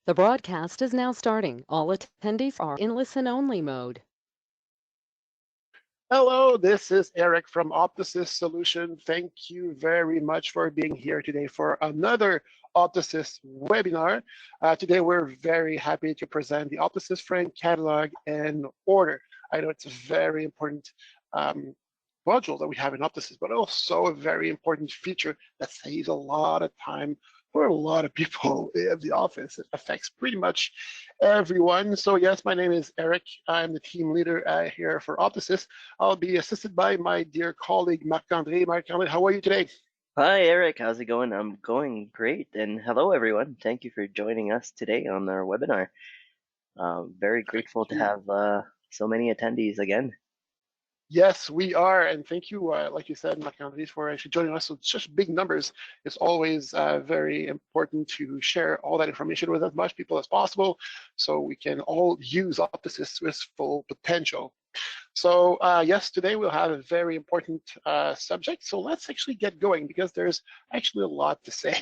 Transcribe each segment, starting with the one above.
The broadcast is now starting. All attendees are in listen-only mode. Hello, this is Eric from Optosys Solution. Thank you very much for being here today for another Optosys webinar. Today, we're very happy to present the Optosys Frame Catalog and Order. I know it's a very important module that we have in Optosys, but also a very important feature that saves a lot of time for a lot of people in the office. It affects pretty much everyone. So yes, my name is Eric. I'm the team leader here for Optosys. I'll be assisted by my dear colleague, Marc-André. Marc-André, how are you today? Hi, Eric. How's it going? I'm going great. And hello, everyone. Thank you for joining us today on our webinar. Very grateful to have so many attendees again. Yes, we are, and thank you, like you said, Marc-André, for actually joining us. So such big numbers, it's always very important to share all that information with as much people as possible, so we can all use Optosys to its full potential. So yes, today we'll have a very important subject. So let's actually get going because there's actually a lot to say.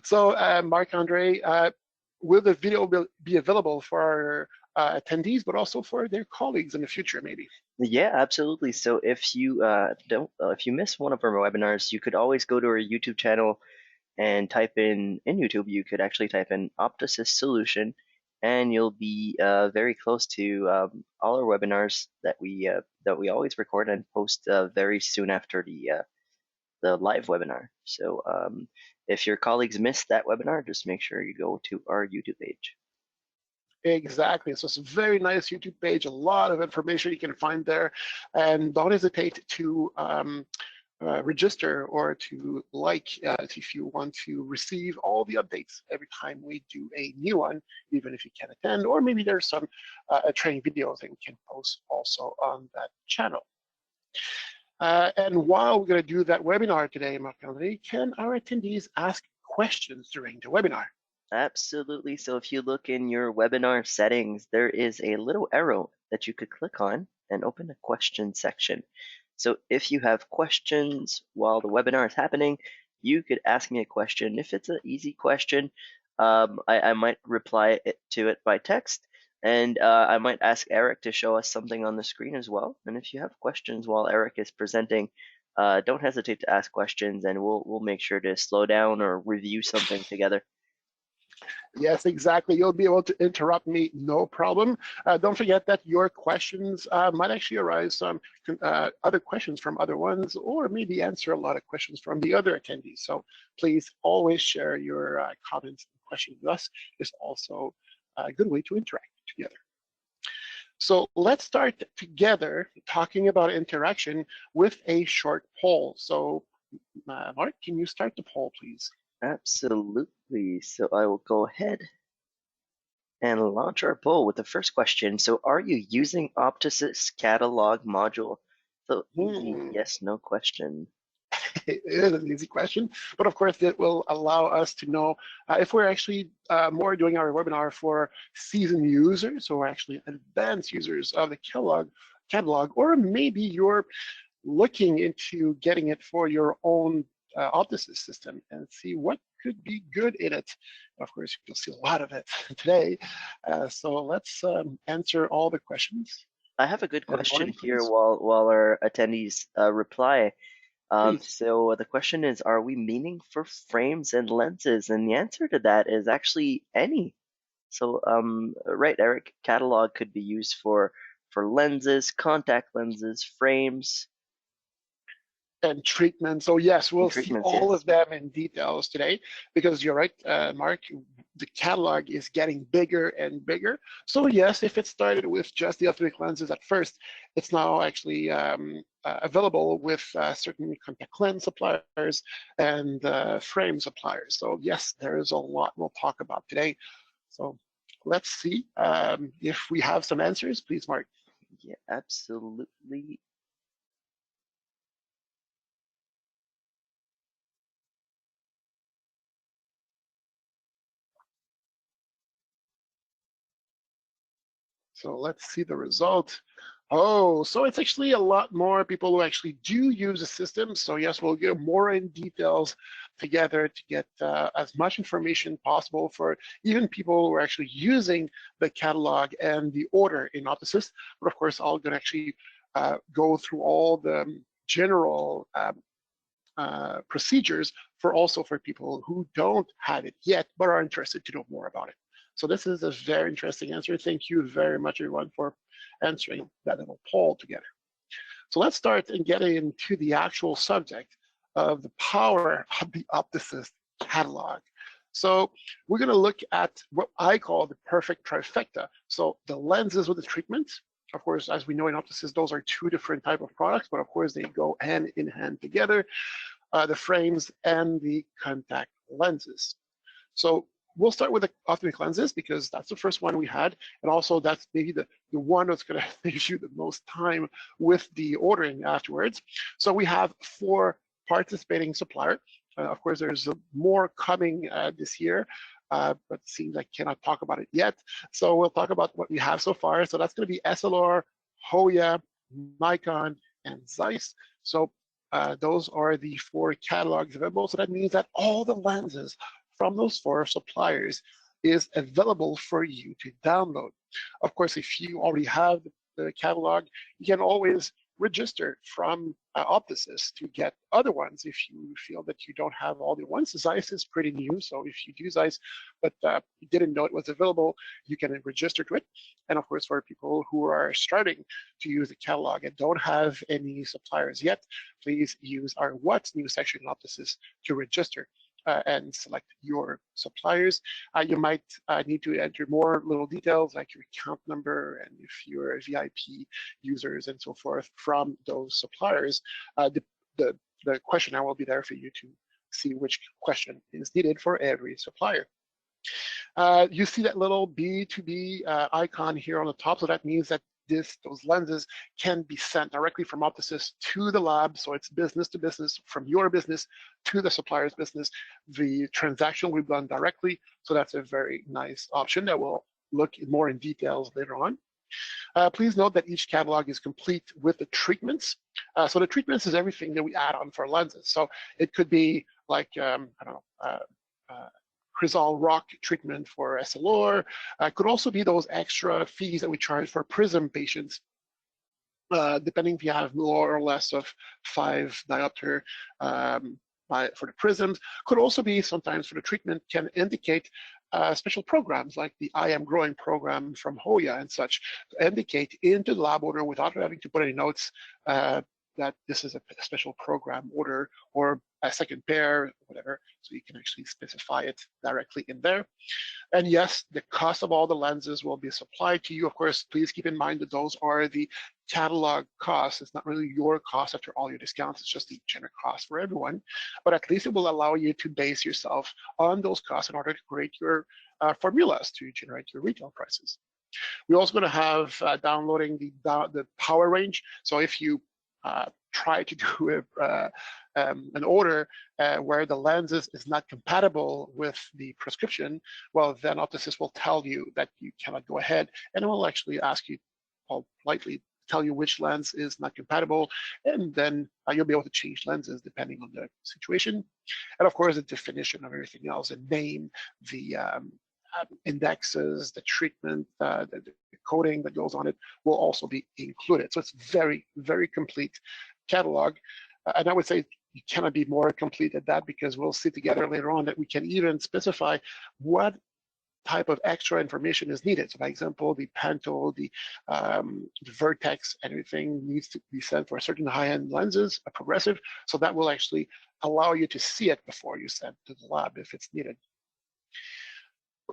So Marc-André, will the video be available for our attendees, but also for their colleagues in the future, maybe? Yeah, absolutely. So if you if you miss one of our webinars, you could always go to our YouTube channel and type in YouTube. You could actually type in Optosys Solution, and you'll be very close to all our webinars that we always record and post very soon after the live webinar. So if your colleagues missed that webinar, just make sure you go to our YouTube page. Exactly. So it's a very nice YouTube page, a lot of information you can find there. And don't hesitate to register or to like if you want to receive all the updates every time we do a new one, even if you can't attend, or maybe there's some training videos that we can post also on that channel. And while we're going to do that webinar today, Marc-André, can our attendees ask questions during the webinar? Absolutely. So if you look in your webinar settings, there is a little arrow that you could click on and open a question section. So if you have questions while the webinar is happening, you could ask me a question. If it's an easy question, I might reply to it by text, and I might ask Eric to show us something on the screen as well. And if you have questions while Eric is presenting, don't hesitate to ask questions, and we'll make sure to slow down or review something together. Yes, exactly. You'll be able to interrupt me, no problem. Don't forget that your questions might actually arise some other questions from other ones, or maybe answer a lot of questions from the other attendees. So please always share your comments and questions with us. It's also a good way to interact together. So let's start together talking about interaction with a short poll. So Mark, can you start the poll, please? Absolutely. So I will go ahead and launch our poll with the first question. So are you using Optosys Catalog module? So easy yes, no question. It is an easy question, but of course it will allow us to know if we're actually more doing our webinar for seasoned users or actually advanced users of the catalog, or maybe you're looking into getting it for your own Optosys system and see what could be good in it. Of course, you'll see a lot of it today. So let's answer all the questions. I have a good question here while our attendees reply. So the question is, are we meaning for frames and lenses? And the answer to that is actually any. So right, Eric, Catalog could be used for lenses, contact lenses, frames, and treatment. So yes, we'll see all of them in details today, because you're right, Mark, the catalog is getting bigger and bigger. So yes, if it started with just the optic lenses at first, it's now actually available with certain contact lens suppliers and frame suppliers. So yes, there is a lot we'll talk about today. So let's see if we have some answers. Please, Mark. Yeah, absolutely. So let's see the result. Oh, so it's actually a lot more people who actually do use the system. So yes, we'll get more in details together to get as much information possible for even people who are actually using the catalog and the order in Optosys. But of course, I'll going to actually go through all the general procedures for also for people who don't have it yet but are interested to know more about it. So this is a very interesting answer. Thank you very much, everyone, for answering that little poll together. So let's start and get into the actual subject of the power of the Optosys catalog. So we're going to look at what I call the perfect trifecta. So the lenses with the treatment. Of course, as we know in Optosys, those are two different types of products, but of course they go hand in hand together, the frames and the contact lenses. So we'll start with the ophthalmic lenses because that's the first one we had, and also that's maybe the one that's going to save you the most time with the ordering afterwards. So we have 4 participating suppliers. Of course, there's more coming this year, but it seems I cannot talk about it yet. So we'll talk about what we have so far. So that's going to be SLR, Hoya, Nikon, and Zeiss. So those are the 4 catalogs available. So that means that all the lenses from those 4 suppliers is available for you to download. Of course, if you already have the catalog, you can always register from Optosys to get other ones if you feel that you don't have all the ones. Zeiss is pretty new, so if you do Zeiss, but you didn't know it was available, you can register to it. And of course, for people who are starting to use the catalog and don't have any suppliers yet, please use our What's New section in Optosys to register. And select your suppliers. You might need to enter more little details like your account number and if you're a VIP users and so forth from those suppliers. The questionnaire will be there for you to see which question is needed for every supplier. You see that little B2B icon here on the top, so that means that those lenses can be sent directly from Optosys to the lab, so it's business to business, from your business to the supplier's business. The transaction will be done directly, so that's a very nice option that we'll look more in details later on. Please note that each catalog is complete with the treatments. So the treatments is everything that we add on for lenses. So it could be like, I don't know, Crizal rock treatment for SLR. Could also be those extra fees that we charge for prism patients, depending if you have more or less of 5 diopter for the prisms. Could also be sometimes for the treatment can indicate special programs like the I Am Growing program from Hoya and such, to indicate into the lab order without having to put any notes that this is a special program order or a second pair, whatever, so you can actually specify it directly in there. And yes, the cost of all the lenses will be supplied to you. Of course, please keep in mind that those are the catalog costs. It's not really your cost after all your discounts, it's just the general cost for everyone. But at least it will allow you to base yourself on those costs in order to create your formulas to generate your retail prices. We're also going to have downloading the power range. So if you try to do an order where the lenses is not compatible with the prescription, well, then Optosys will tell you that you cannot go ahead, and it will actually ask you, politely tell you which lens is not compatible, and then you'll be able to change lenses depending on the situation. And of course, the definition of everything else, the name, the indexes, the treatment, the coding that goes on it will also be included. So it's very, very complete catalog. And I would say you cannot be more complete at that, because we'll see together later on that we can even specify what type of extra information is needed. So, for example, the Panto, the Vertex, everything needs to be sent for certain high-end lenses, a progressive. So that will actually allow you to see it before you send to the lab if it's needed.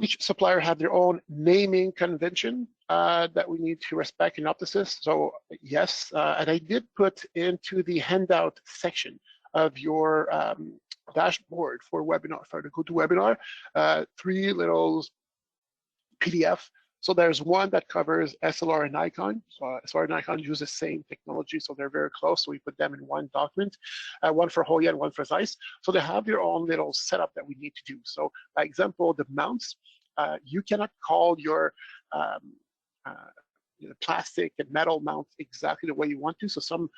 Each supplier have their own naming convention that we need to respect in Optosys. So yes, and I did put into the handout section of your dashboard for webinar, for the GoToWebinar, 3 little PDF. So there's one that covers SLR and Nikon. So SLR and Nikon use the same technology, so they're very close. So we put them in one document, one for Hoya and one for Zeiss. So they have their own little setup that we need to do. So, by example, the mounts, you cannot call your plastic and metal mounts exactly the way you want to. So some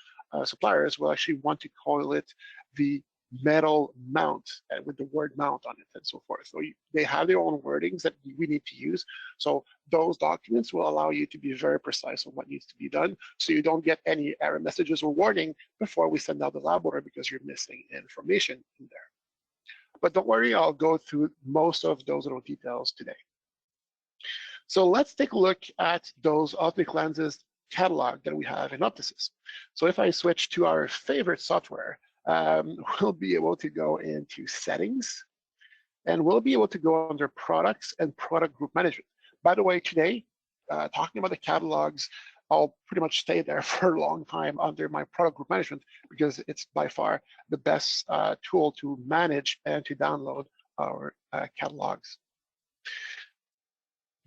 suppliers will actually want to call it the metal mount with the word mount on it and so forth. So they have their own wordings that we need to use. So those documents will allow you to be very precise on what needs to be done, so you don't get any error messages or warning before we send out the lab order because you're missing information in there. But don't worry, I'll go through most of those little details today. So let's take a look at those optic lenses catalog that we have in Optosys. So if I switch to our favorite software, we'll be able to go into settings, and we'll be able to go under products and product group management. By the way, today, talking about the catalogs, I'll pretty much stay there for a long time under my product group management because it's by far the best tool to manage and to download our catalogs.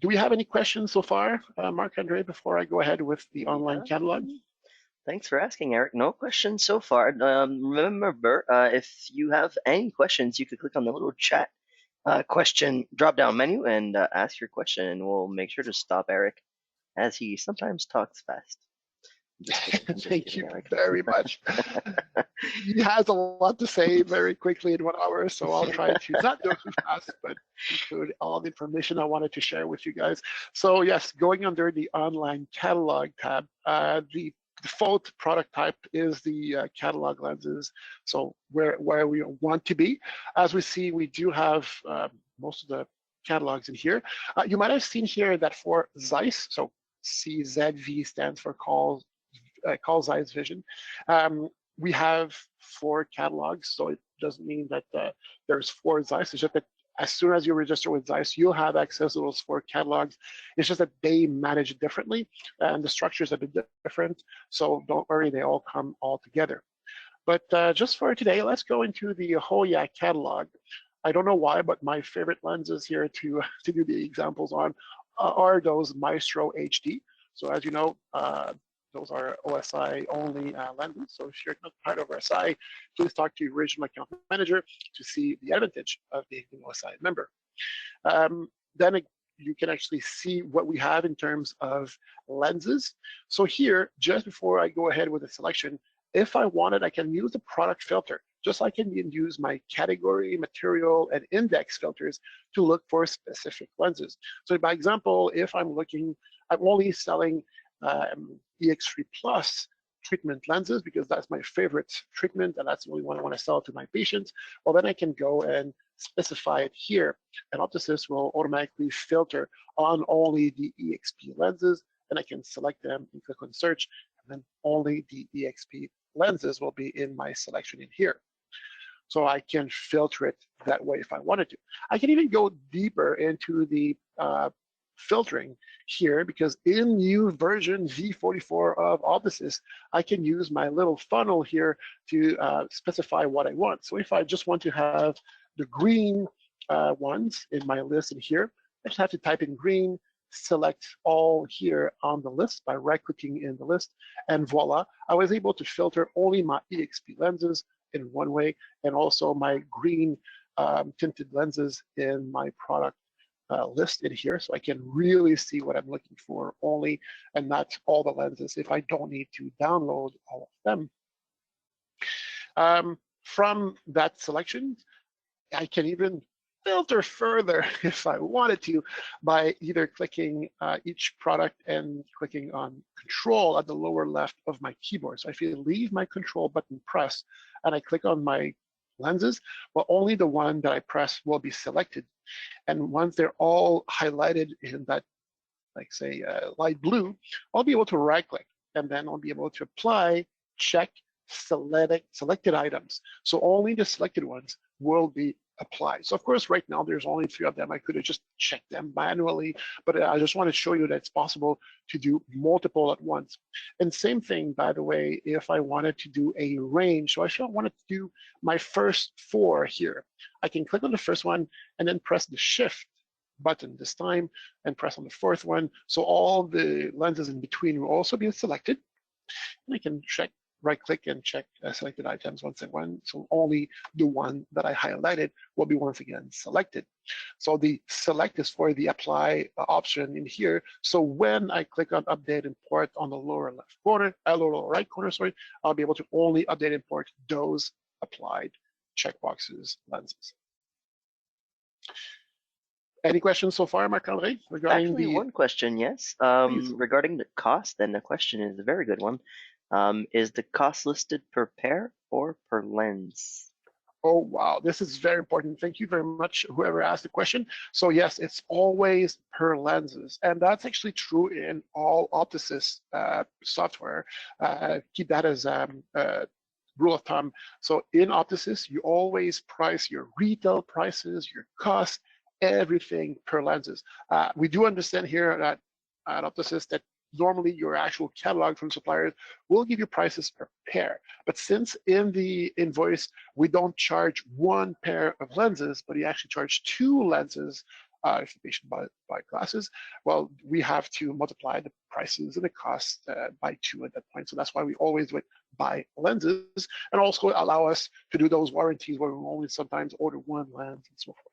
Do we have any questions so far, Marc-Andre, before I go ahead with the online catalog? Thanks for asking, Eric. No questions so far. Remember, if you have any questions, you could click on the little chat question drop-down menu and ask your question, and we'll make sure to stop Eric as he sometimes talks fast. Thank you very much. He has a lot to say very quickly in 1 hour, so I'll try to not go too fast, but include all the information I wanted to share with you guys. So yes, going under the online catalog tab, the default product type is the catalog lenses, so where we want to be. As we see, we do have most of the catalogs in here. You might have seen here that for Zeiss, so CZV stands for Carl Zeiss Vision, we have 4 catalogs, so it doesn't mean that there's 4 Zeiss. It's just that as soon as you register with Zeiss, you'll have access to those 4 catalogs. It's just that they manage it differently, and the structures are a bit different, so don't worry, they all come all together. But just for today, let's go into the Hoya catalog. I don't know why, but my favorite lenses here to do the examples on are those Maestro HD. So as you know, those are OSI only lenses. So if you're not part of OSI, please talk to your original account manager to see the advantage of being an OSI member. Then you can actually see what we have in terms of lenses. So here, just before I go ahead with the selection, if I wanted, I can use the product filter, just like I can use my category, material, and index filters to look for specific lenses. So by example, if I'm only selling EX3 Plus treatment lenses because that's my favorite treatment and that's the only one I want to sell to my patients, well, then I can go and specify it here, and Optosys will automatically filter on only the EXP lenses, and I can select them and click on search, and then only the EXP lenses will be in my selection in here. So I can filter it that way if I wanted to. I can even go deeper into the filtering here, because in new version V44 of Optosys, I can use my little funnel here to specify what I want. So if I just want to have the green ones in my list in here, I just have to type in green, select all here on the list by right-clicking in the list, and voila, I was able to filter only my EXP lenses in one way, and also my green tinted lenses in my product list in here, so I can really see what I'm looking for only, and not all the lenses if I don't need to download all of them. From that selection, I can even filter further if I wanted to by either clicking each product and clicking on Control at the lower left of my keyboard. So if you leave my Control button pressed and I click on my lenses, well, only the one that I press will be selected. And once they're all highlighted in that, like say, light blue, I'll be able to right-click, and then I'll be able to apply, check, selected items. So only the selected ones will be applied. So of course, right now there's only 3 of them. I could have just checked them manually, but I just want to show you that it's possible to do multiple at once. And same thing, by the way, if I wanted to do a range. So I wanted to do my first 4 here. I can click on the first one and then press the Shift button this time and press on the 4th one. So all the lenses in between will also be selected. And I can check, right-click and check selected items once again. So only the one that I highlighted will be once again selected. So the select is for the apply option in here. So when I click on update import on the lower left corner, lower right corner, sorry, I'll be able to only update import those applied checkboxes lenses. Any questions so far, Marc-André, regarding Actually, the? one question, yes. Please. Regarding the cost, and the question is a very good one. Is the cost listed per pair or per lens? Oh, wow, this is very important. Thank you very much, whoever asked the question. So yes, it's always per lenses, and that's actually true in all Optosys software. Keep that as rule of thumb. So in Optosys, you always price your retail prices, your costs, everything per lenses. We do understand here at Optosys that normally your actual catalog from suppliers will give you prices per pair. But since in the invoice, we don't charge one pair of lenses, but you actually charge two lenses if the patient buy glasses, well, we have to multiply the prices and the cost by two at that point. So that's why we always do it by lenses, and also allow us to do those warranties where we only sometimes order one lens and so forth.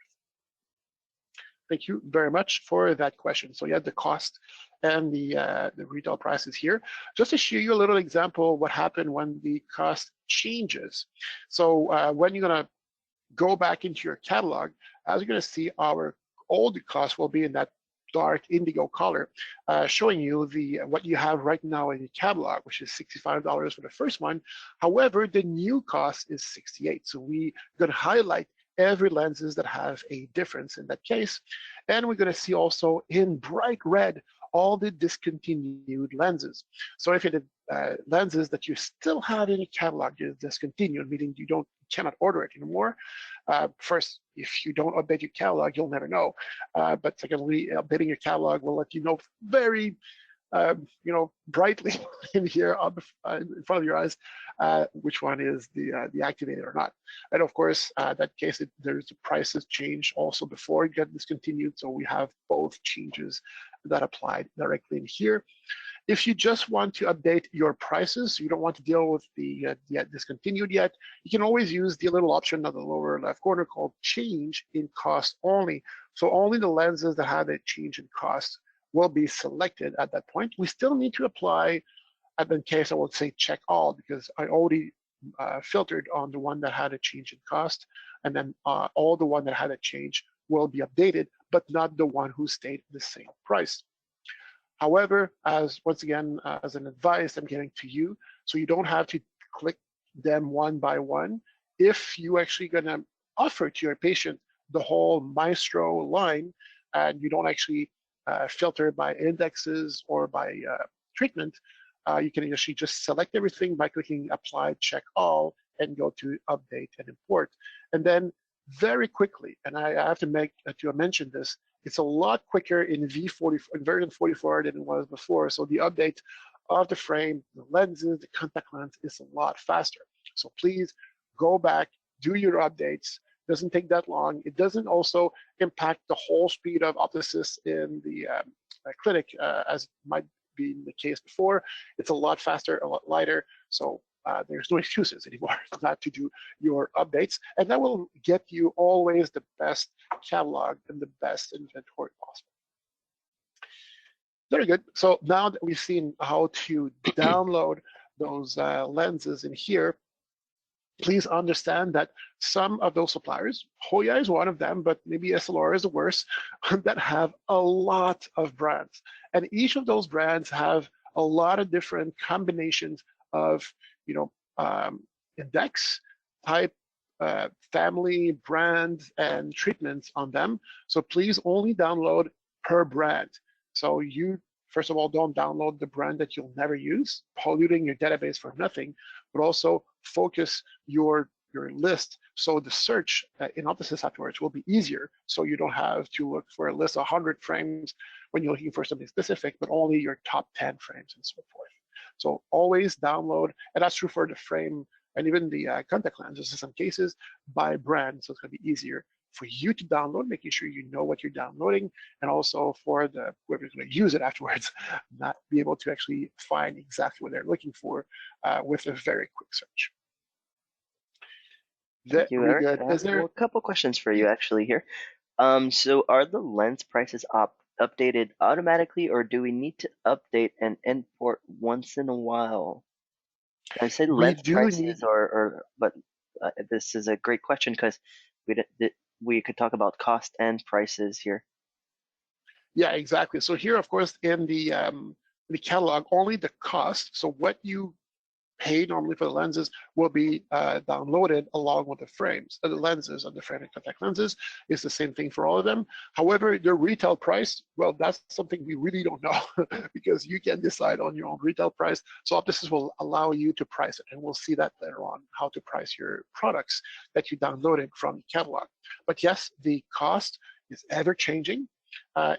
Thank you very much for that question. So yeah, the cost and the retail prices here. Just to show you a little example what happened when the cost changes. So when you're gonna go back into your catalog, as you're gonna see, our old cost will be in that dark indigo color, showing you what you have right now in the catalog, which is $65 for the first one. However, the new cost is $68. So we're gonna highlight every lenses that have a difference in that case. And we're gonna see also in bright red all the discontinued lenses. So if it lenses that you still have in your catalog is discontinued, meaning you cannot order it anymore. First, if you don't update your catalog, you'll never know. But secondly, updating your catalog will let you know very brightly in here in front of your eyes, which one is the activated or not. And of course, that case, there's the prices change also before it get discontinued. So we have both changes that applied directly in here. If you just want to update your prices, you don't want to deal with the discontinued yet, you can always use the little option on the lower left corner called change in cost only. So only the lenses that have a change in cost will be selected at that point. We still need to apply, in that case, I would say check all, because I already filtered on the one that had a change in cost, and then all the one that had a change will be updated, but not the one who stayed the same price. However, once again, as an advice I'm giving to you, so you don't have to click them one by one. If you actually gonna offer to your patient the whole Maestro line, and you don't actually filter by indexes or by treatment, you can actually just select everything by clicking apply, check all, and go to update and import. And then very quickly, and I have to mention this, it's a lot quicker in version 44 than it was before. So the update of the frame, the lenses, the contact lens is a lot faster. So please go back, do your updates. Doesn't take that long. It doesn't also impact the whole speed of Optosys in the clinic, as might be the case before. It's a lot faster, a lot lighter. So there's no excuses anymore not to do your updates. And that will get you always the best catalog and the best inventory possible. Very good. So now that we've seen how to download those lenses in here, please understand that some of those suppliers, Hoya is one of them, but maybe SLR is the worst, that have a lot of brands. And each of those brands have a lot of different combinations of, index, type, family, brand, and treatments on them. So please only download per brand. So you, first of all, don't download the brand that you'll never use, polluting your database for nothing, but also focus your list so the search in Optosys afterwards will be easier, so you don't have to look for a list of 100 frames when you're looking for something specific, but only your top 10 frames and so forth. So always download, and that's true for the frame and even the contact lenses in some cases, by brand, so it's going to be easier for you to download, making sure you know what you're downloading, and also for the whoever's going to use it afterwards, not be able to actually find exactly what they're looking for with a very quick search. Thank you, Very Eric. good. Is there a couple questions for you actually here. So are the lens prices updated automatically, or do we need to update and import once in a while? I say we lens do need prices but this is a great question because we could talk about cost and prices here. Yeah, exactly. So here, of course, in the catalog, only the cost. So what you pay normally for the lenses will be downloaded along with the frames, the lenses, and the frame and contact lenses. It's the same thing for all of them. However, the retail price, well, that's something we really don't know because you can decide on your own retail price. So Optosys will allow you to price it, and we'll see that later on, how to price your products that you downloaded from the catalog. But yes, the cost is ever changing.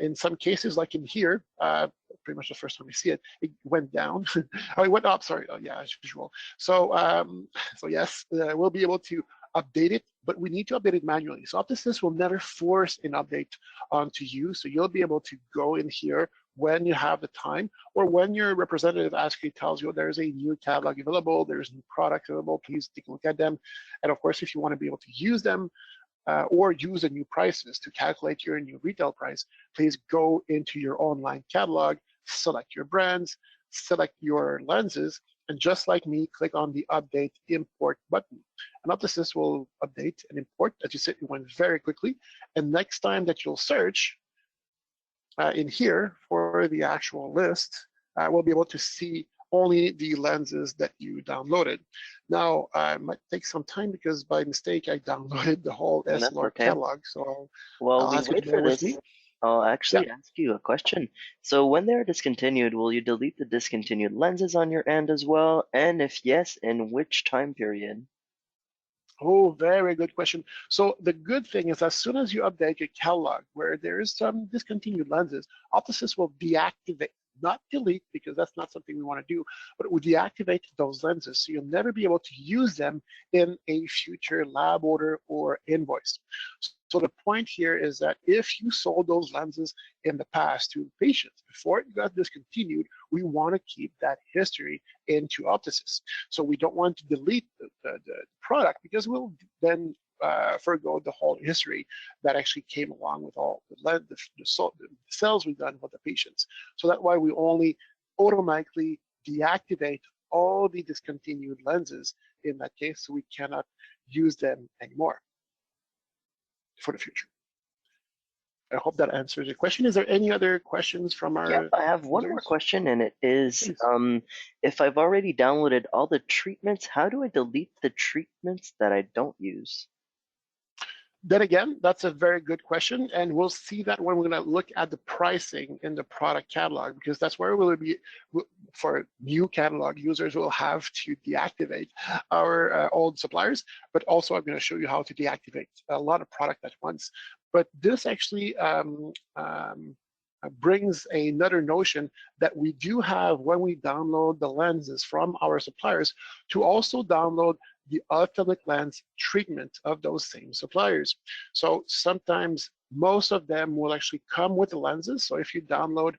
In some cases, like in here, pretty much the first time we see it, it went down. Oh, it went up, sorry. Oh, yeah, as usual. So, so yes, we'll be able to update it, but we need to update it manually. So Optosys will never force an update onto you. So you'll be able to go in here when you have the time, or when your representative actually tells you there's a new catalog available, there's new products available, please take a look at them. And of course, if you want to be able to use them, or use the new prices to calculate your new retail price, please go into your online catalog, select your brands, select your lenses, and just like me, click on the Update Import button. And Optosys will update and import. As you said, it went very quickly. And next time that you'll search in here for the actual list, we'll be able to see only the lenses that you downloaded. Now, it might take some time because by mistake I downloaded the whole SLR catalog, so Well, I'll we ask you wait to for bear with this. me. I'll actually Yeah. ask you a question. So when they're discontinued, will you delete the discontinued lenses on your end as well? And if yes, in which time period? Oh, very good question. So the good thing is as soon as you update your catalog where there is some discontinued lenses, Optosys will deactivate, not delete, because that's not something we want to do, but it will deactivate those lenses. So you'll never be able to use them in a future lab order or invoice. So the point here is that if you sold those lenses in the past to patients before it got discontinued, we want to keep that history into Optosys. So we don't want to delete the product because we'll then forgo the whole history that actually came along with all the cells we've done with the patients. So that's why we only automatically deactivate all the discontinued lenses in that case, so we cannot use them anymore for the future. I hope that answers your question. Is there any other questions from our Yep, I have one more users? question, and it is, Please. if I've already downloaded all the treatments, how do I delete the treatments that I don't use? Then again, that's a very good question, and we'll see that when we're going to look at the pricing in the product catalog, because that's where we'll be, for new catalog users, we'll have to deactivate our old suppliers, but also I'm going to show you how to deactivate a lot of product at once. But this actually brings another notion that we do have when we download the lenses from our suppliers to also download the ophthalmic lens treatment of those same suppliers. So sometimes most of them will actually come with the lenses. So if you download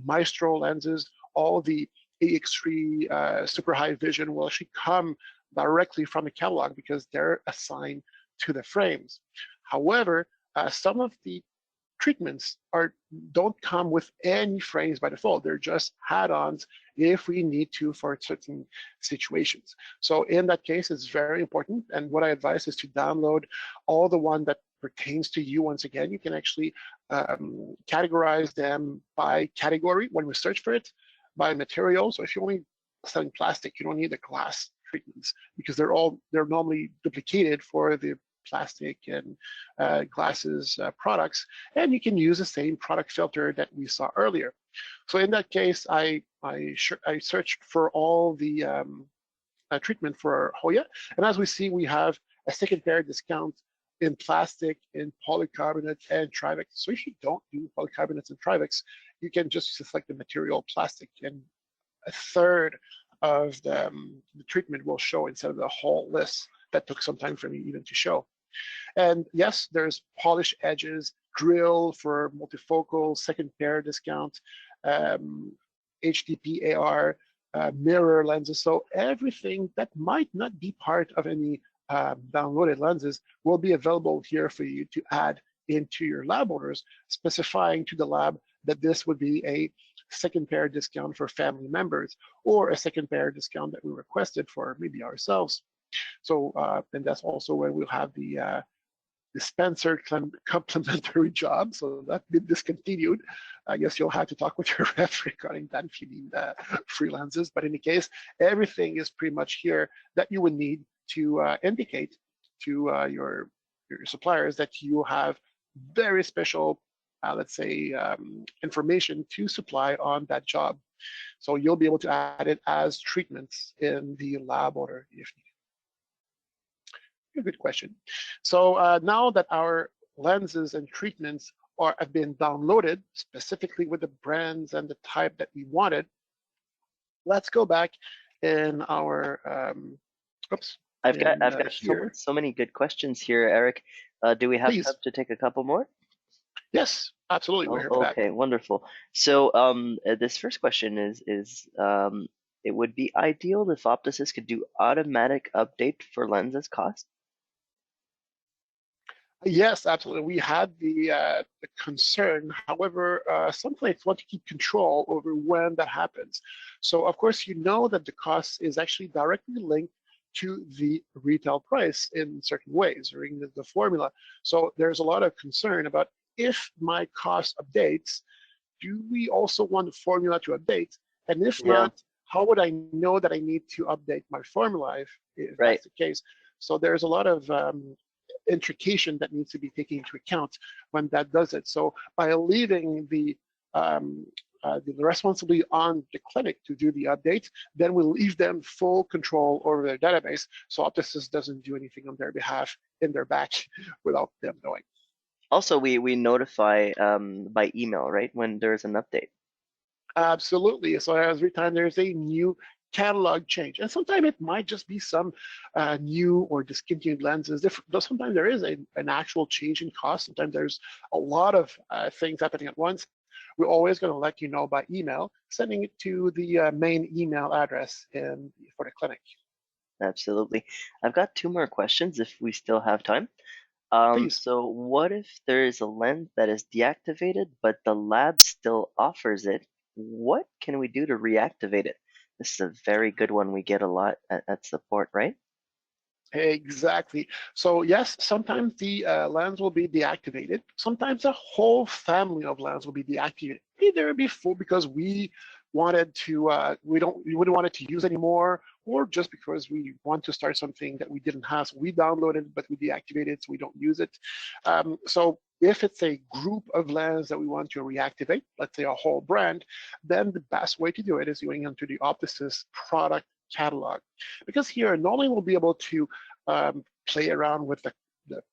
Maestro lenses, all the AX3 super high vision will actually come directly from the catalog because they're assigned to the frames. However, some of the treatments don't come with any frames by default. They're just add-ons if we need to for certain situations. So in that case, it's very important. And what I advise is to download all the one that pertains to you. Once again, you can actually categorize them by category when we search for it, by material. So if you're only selling plastic, you don't need the glass treatments because they're normally duplicated for the plastic and glasses products, and you can use the same product filter that we saw earlier. So in that case, I searched for all the treatment for Hoya, and as we see, we have a second pair discount in plastic, in polycarbonate, and Trivex. So if you don't do polycarbonates and Trivex, you can just select the material plastic, and a third of the treatment will show instead of the whole list that took some time for me even to show. And yes, there's polish edges, drill for multifocal, second pair discount, HDP AR, mirror lenses. So everything that might not be part of any downloaded lenses will be available here for you to add into your lab orders, specifying to the lab that this would be a second pair discount for family members or a second pair discount that we requested for maybe ourselves. So, and that's also where we'll have the dispenser complementary job. So that's been discontinued. I guess you'll have to talk with your rep regarding that if you need freelancers. But in any case, everything is pretty much here that you would need to indicate to your suppliers that you have very special, let's say, information to supply on that job. So you'll be able to add it as treatments in the lab order if needed. A good question. So now that our lenses and treatments have been downloaded, specifically with the brands and the type that we wanted, let's go back in our, oops. I've got here. so many good questions here, Eric. Do we have Please. time to take a couple more? Yes, absolutely. We're here for that. Okay, wonderful. So this first question is it would be ideal if Optosys could do automatic update for lenses cost. Yes, absolutely. We had the concern. However, some clients want to keep control over when that happens. So, of course, you know that the cost is actually directly linked to the retail price in certain ways during the formula. So there's a lot of concern about if my cost updates, do we also want the formula to update? And if not, how would I know that I need to update my formula if that's the case? So there's a lot of intrication that needs to be taken into account when that does it. So by leaving the responsibility on the clinic to do the update, then we'll leave them full control over their database. So Optosys doesn't do anything on their behalf in their back without them knowing. Also, we notify by email, right, when there's an update. Absolutely. So every time there's a new catalog change, and sometimes it might just be some new or discontinued lenses. Sometimes there is an actual change in cost. Sometimes there's a lot of things happening at once. We're always going to let you know by email, sending it to the main email address for the clinic. Absolutely. I've got two more questions if we still have time. So what if there is a lens that is deactivated, but the lab still offers it? What can we do to reactivate it? This is a very good one we get a lot at support, right? Exactly. So yes, sometimes the lens will be deactivated. Sometimes a whole family of lens will be deactivated. Either before because we wanted to, we wouldn't want it to use anymore, or just because we want to start something that we didn't have. So we downloaded, but we deactivated, so we don't use it. So if it's a group of lenses that we want to reactivate, let's say a whole brand, then the best way to do it is going into the Optosys product catalog, because here not only will be able to play around with the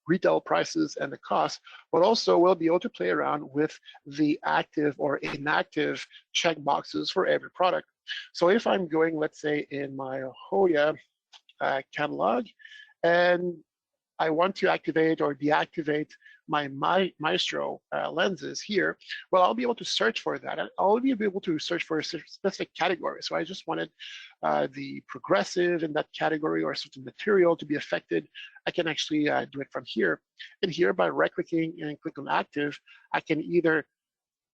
retail prices and the cost, but also we'll be able to play around with the active or inactive checkboxes for every product. So if I'm going, let's say, in my Hoya catalog, and I want to activate or deactivate my Maestro lenses here, well, I'll be able to search for that. I'll be able to search for a specific category. So I just wanted the progressive in that category or a certain material to be affected. I can actually do it from here. And here, by right-clicking and click on active, I can either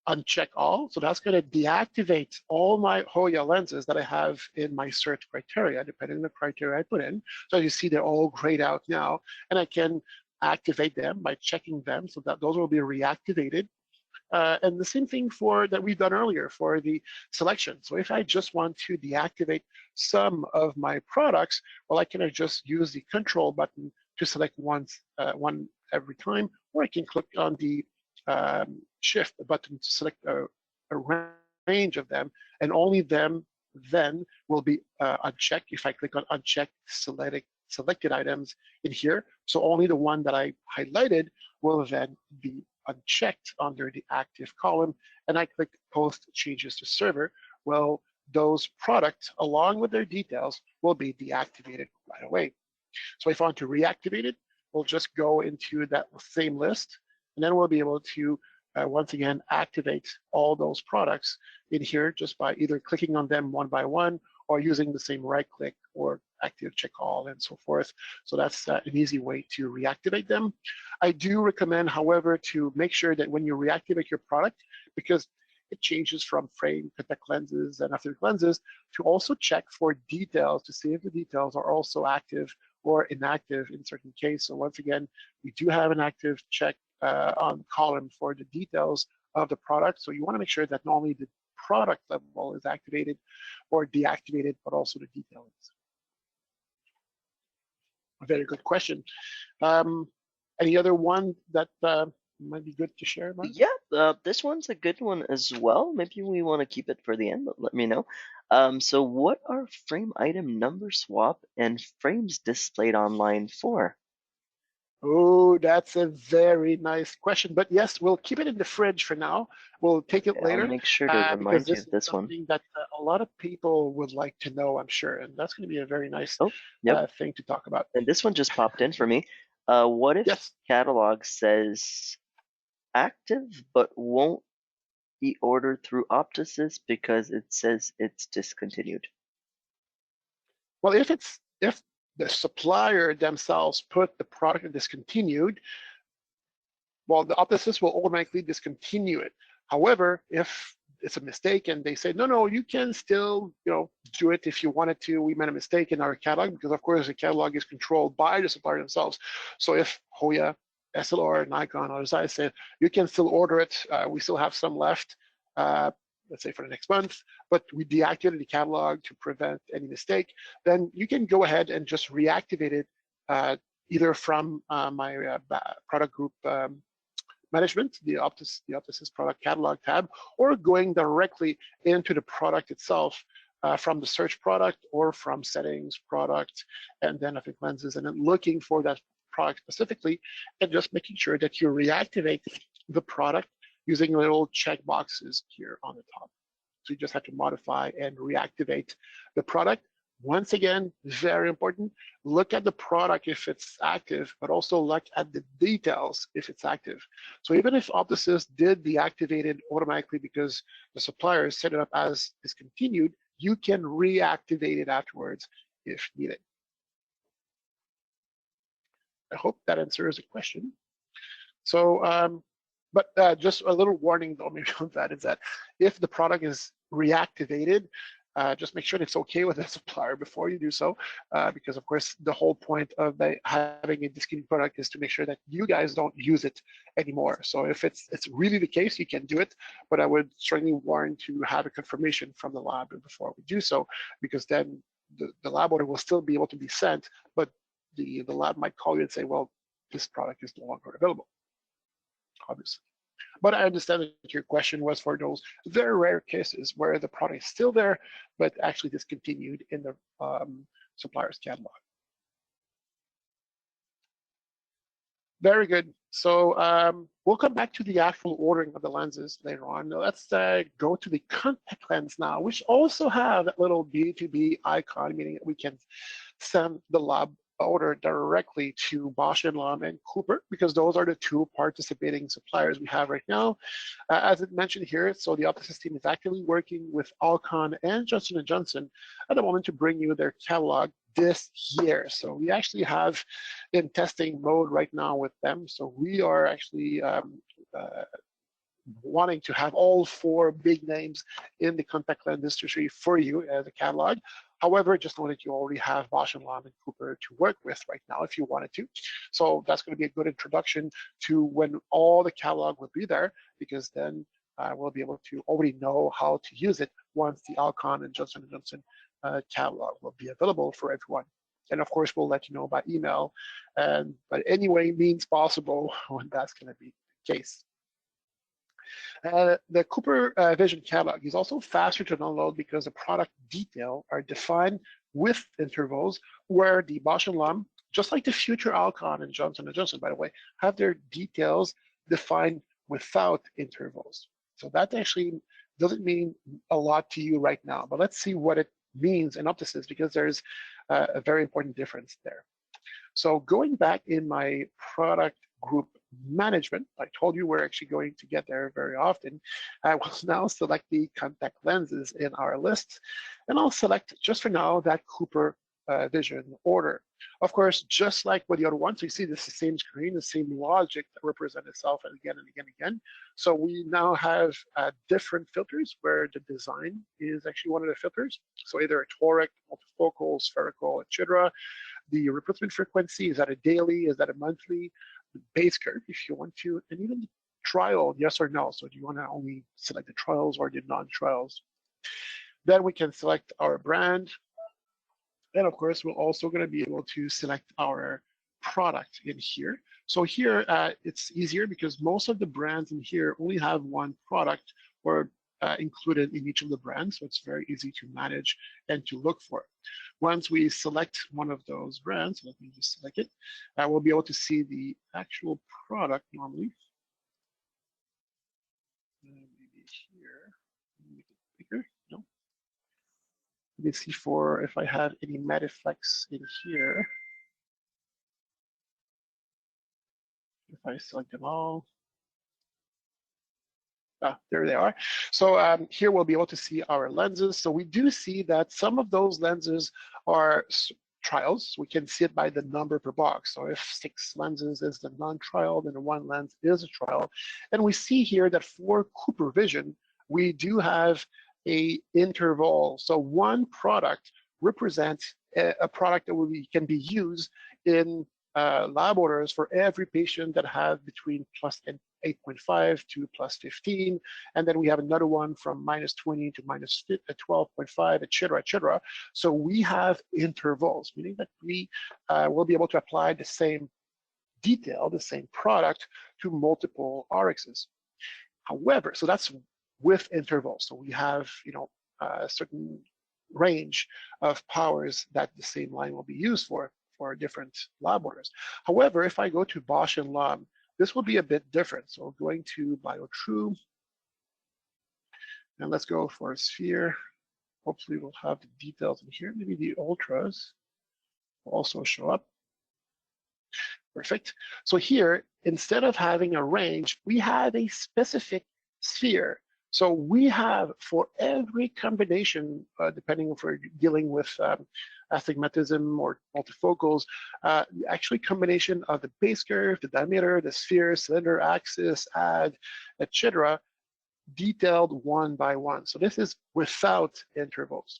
uncheck all. So that's going to deactivate all my Hoya lenses that I have in my search criteria, depending on the criteria I put in. So you see they're all grayed out now, and I can activate them by checking them so that those will be reactivated. And the same thing that we've done earlier for the selection. So if I just want to deactivate some of my products, well, I can just use the control button to select one every time, or I can click on the shift button to select a range of them, and only them then will be unchecked if I click on uncheck selected items in here. So only the one that I highlighted will then be unchecked under the active column, and I click post changes to server. Well, those products along with their details will be deactivated right away. So if I want to reactivate it, we'll just go into that same list, and then we'll be able to once again activate all those products in here just by either clicking on them one by one or using the same right click or active check all and so forth. So that's an easy way to reactivate them. I do recommend, however, to make sure that when you reactivate your product, because it changes from frame, contact lenses, and optic lenses, to also check for details to see if the details are also active or inactive in certain case. So once again, we do have an active check on the column for the details of the product. So you want to make sure that not only the product level is activated or deactivated, but also the details. A very good question. Any other one that might be good to share, Mark? Yeah, this one's a good one as well. Maybe we want to keep it for the end, but let me know. So what are frame item number swap and frames displayed online for? Oh, that's a very nice question. But yes, we'll keep it in the fridge for now. We'll take it Yeah, I'll later make sure to because remind you this of is this one. something that a lot of people would like to know, I'm sure. And that's going to be a very nice Oh, yep. thing to talk about. And this one just popped in for me. What if Yes. Catalogue says active but won't be ordered through Optosys because it says it's discontinued? Well, if the supplier themselves put the product in discontinued, well, the Optosys will automatically discontinue it. However, if it's a mistake and they say, no, you can still, do it if you wanted to. We made a mistake in our catalog because, of course, the catalog is controlled by the supplier themselves. So if Hoya, SLR, Nikon, or Zeiss say you can still order it, we still have some left, let's say for the next month, but we deactivated the catalog to prevent any mistake, then you can go ahead and just reactivate it either from my product group management, the Optosys product catalog tab, or going directly into the product itself from the search product or from settings, product, and then I think lenses, and then looking for that product specifically, and just making sure that you reactivate the product using little check boxes here on the top. So you just have to modify and reactivate the product. Once again, very important, look at the product if it's active, but also look at the details if it's active. So even if Optosys did deactivate it automatically because the supplier set it up as discontinued, you can reactivate it afterwards if needed. I hope that answers the question. So, but just a little warning though, maybe on that, is that if the product is reactivated, just make sure it's okay with the supplier before you do so, because of course the whole point of having a discontinued product is to make sure that you guys don't use it anymore. So if it's really the case, you can do it, but I would strongly warn to have a confirmation from the lab before we do so, because then the lab order will still be able to be sent, but the lab might call you and say, well, this product is no longer available, obviously. But I understand that your question was for those very rare cases where the product is still there, but actually discontinued in the supplier's catalog. Very good. So we'll come back to the actual ordering of the lenses later on. Now let's go to the contact lens now, which also have that little B2B icon, meaning that we can send the lab order directly to Bosch & Lomb and Cooper, because those are the two participating suppliers we have right now. As it mentioned here, so the Optosys team is actively working with Alcon and Johnson & Johnson at the moment to bring you their catalog this year. So we actually have in testing mode right now with them. So we are actually wanting to have all four big names in the contact lens industry for you as a catalog. However, just know that you already have Bosch & Lomb and Cooper to work with right now if you wanted to. So that's going to be a good introduction to when all the catalog will be there, because then we'll be able to already know how to use it once the Alcon and Johnson & Johnson catalog will be available for everyone. And of course, we'll let you know by email and by any way means possible when that's going to be the case. The Cooper Vision catalog is also faster to download because the product detail are defined with intervals, where the Bosch & Lomb, just like the future Alcon and Johnson & Johnson, by the way, have their details defined without intervals. So that actually doesn't mean a lot to you right now, but let's see what it means in Optosys, because there's a very important difference there. So going back in my product group management, I told you we're actually going to get there very often. I will now select the contact lenses in our list, and I'll select just for now that Cooper Vision order. Of course, just like with the other ones, so you see this is the same screen, the same logic that represents itself again and again and again. So we now have different filters where the design is actually one of the filters. So either a toric, multifocal, spherical, etc. The replacement frequency, is that a daily, is that a monthly? The base curve, if you want to, and even the trial, yes or no. So do you want to only select the trials or the non-trials? Then we can select our brand. And of course, we're also going to be able to select our product in here. So here, it's easier because most of the brands in here only have one product or included in each of the brands. So it's very easy to manage and to look for. Once we select one of those brands, let me just select it, we'll be able to see the actual product normally. Maybe here, make it bigger. No. Let me see for if I have any matte effects in here. If I select them all, there they are. So here we'll be able to see our lenses. So we do see that some of those lenses are trials. We can see it by the number per box. So if 6 lenses is the non-trial, then 1 lens is a trial. And we see here that for Cooper Vision, we do have a interval. So one product represents a product that can be used in lab orders for every patient that have between plus 8.5 to plus 15, and then we have another one from minus 20 to minus 12.5, et cetera, So we have intervals, meaning that we will be able to apply the same detail, the same product to multiple RXs. However, so that's with intervals. So we have, a certain range of powers that the same line will be used for different lab orders. However, if I go to Bosch and Lomb, this will be a bit different. So going to BioTrue, and let's go for a sphere. Hopefully we'll have the details in here. Maybe the ultras will also show up. Perfect. So here, instead of having a range, we have a specific sphere. So we have for every combination, depending if we're dealing with astigmatism or multifocals, actually combination of the base curve, the diameter, the sphere, cylinder axis, add, etc., detailed one by one. So this is without intervals.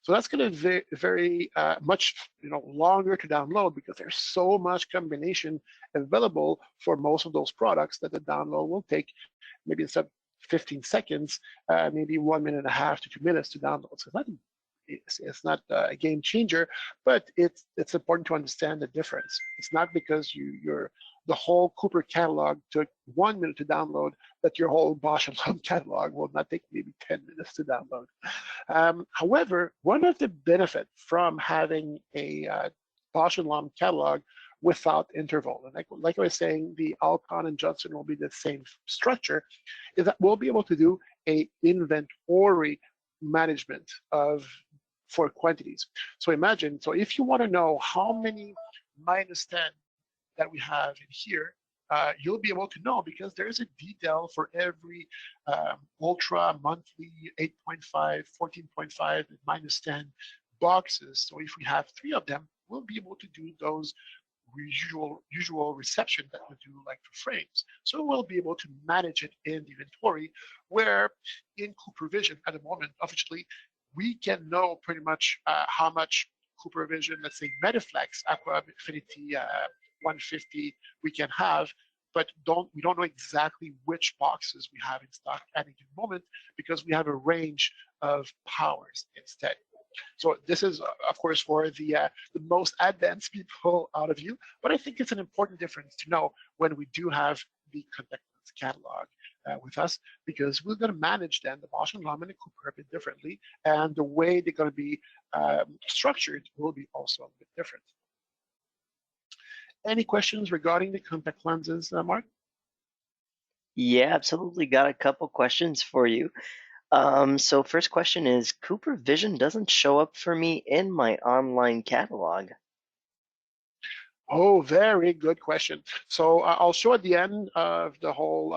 So that's going to be very much longer to download because there's so much combination available for most of those products that the download will take maybe instead of 15 seconds, maybe 1.5 minutes to 2 minutes to download. So it's not a game changer, but it's important to understand the difference. It's not because the whole Cooper catalog took 1 minute to download that your whole Bosch and Lomb catalog will not take maybe 10 minutes to download. However, one of the benefits from having a Bosch and Lomb catalog without interval, and like I was saying, the Alcon and Judson will be the same structure, is that we'll be able to do a inventory management for quantities. So imagine, so if you want to know how many minus 10 that we have in here, you'll be able to know because there's a detail for every ultra, monthly, 8.5, 14.5, and minus 10 boxes. So if we have 3 of them, we'll be able to do those usual reception that we do like for frames. So we'll be able to manage it in the inventory, where in Cooper Vision at the moment, officially, we can know pretty much how much Cooper Vision, let's say Metaflex, Aqua Affinity 150 we can have, but we don't know exactly which boxes we have in stock at any given moment because we have a range of powers instead. So this is, of course, for the most advanced people out of you, but I think it's an important difference to know when we do have the contact lens catalog with us, because we're going to manage then the Bosch and Lomb and the Cooper a bit differently, and the way they're going to be structured will be also a bit different. Any questions regarding the contact lenses, Mark? Yeah, absolutely. Got a couple questions for you. So first question is, Cooper Vision doesn't show up for me in my online catalog. Oh, very good question. So I'll show at the end of the whole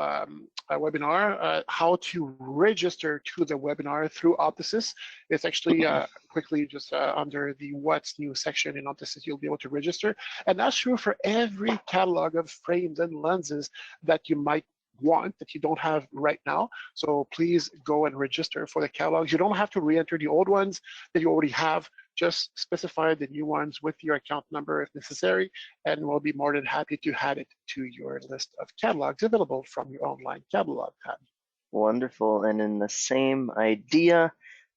webinar how to register to the webinar through Optosys. It's actually quickly just under the What's New section in Optosys, you'll be able to register. And that's true for every catalog of frames and lenses that you might want that you don't have right now. So please go and register for the catalogs. You don't have to re-enter the old ones that you already have. Just specify the new ones with your account number if necessary, and we'll be more than happy to add it to your list of catalogs available from your online catalog tab. Wonderful. And in the same idea,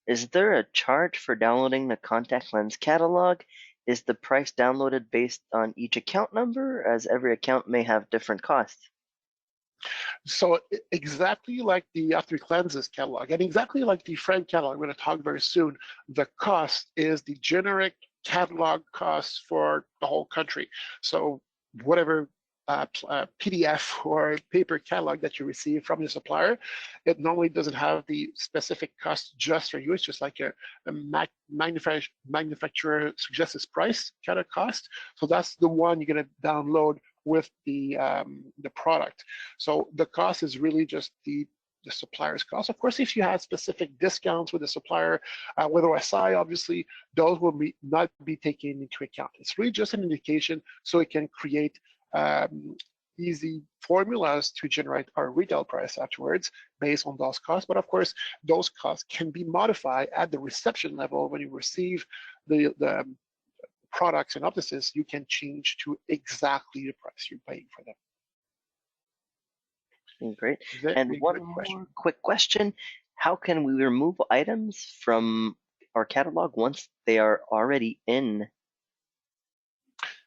is there a charge for downloading the contact lens catalog? Is the price downloaded based on each account number, as every account may have different costs? So exactly like the Optic Lenses catalog, and exactly like the Frame catalog, I'm going to talk very soon, the cost is the generic catalog cost for the whole country. So whatever PDF or paper catalog that you receive from your supplier, it normally doesn't have the specific cost just for you. It's just like a manufacturer suggested price kind of cost. So that's the one you're going to download with the product. So the cost is really just the supplier's cost. Of course, if you have specific discounts with the supplier, with OSI, obviously, those will not be taken into account. It's really just an indication so it can create easy formulas to generate our retail price afterwards based on those costs. But of course, those costs can be modified at the reception level when you receive the products and Optosys. You can change to exactly the price you're paying for them. Great. And one more quick question. How can we remove items from our catalog once they are already in?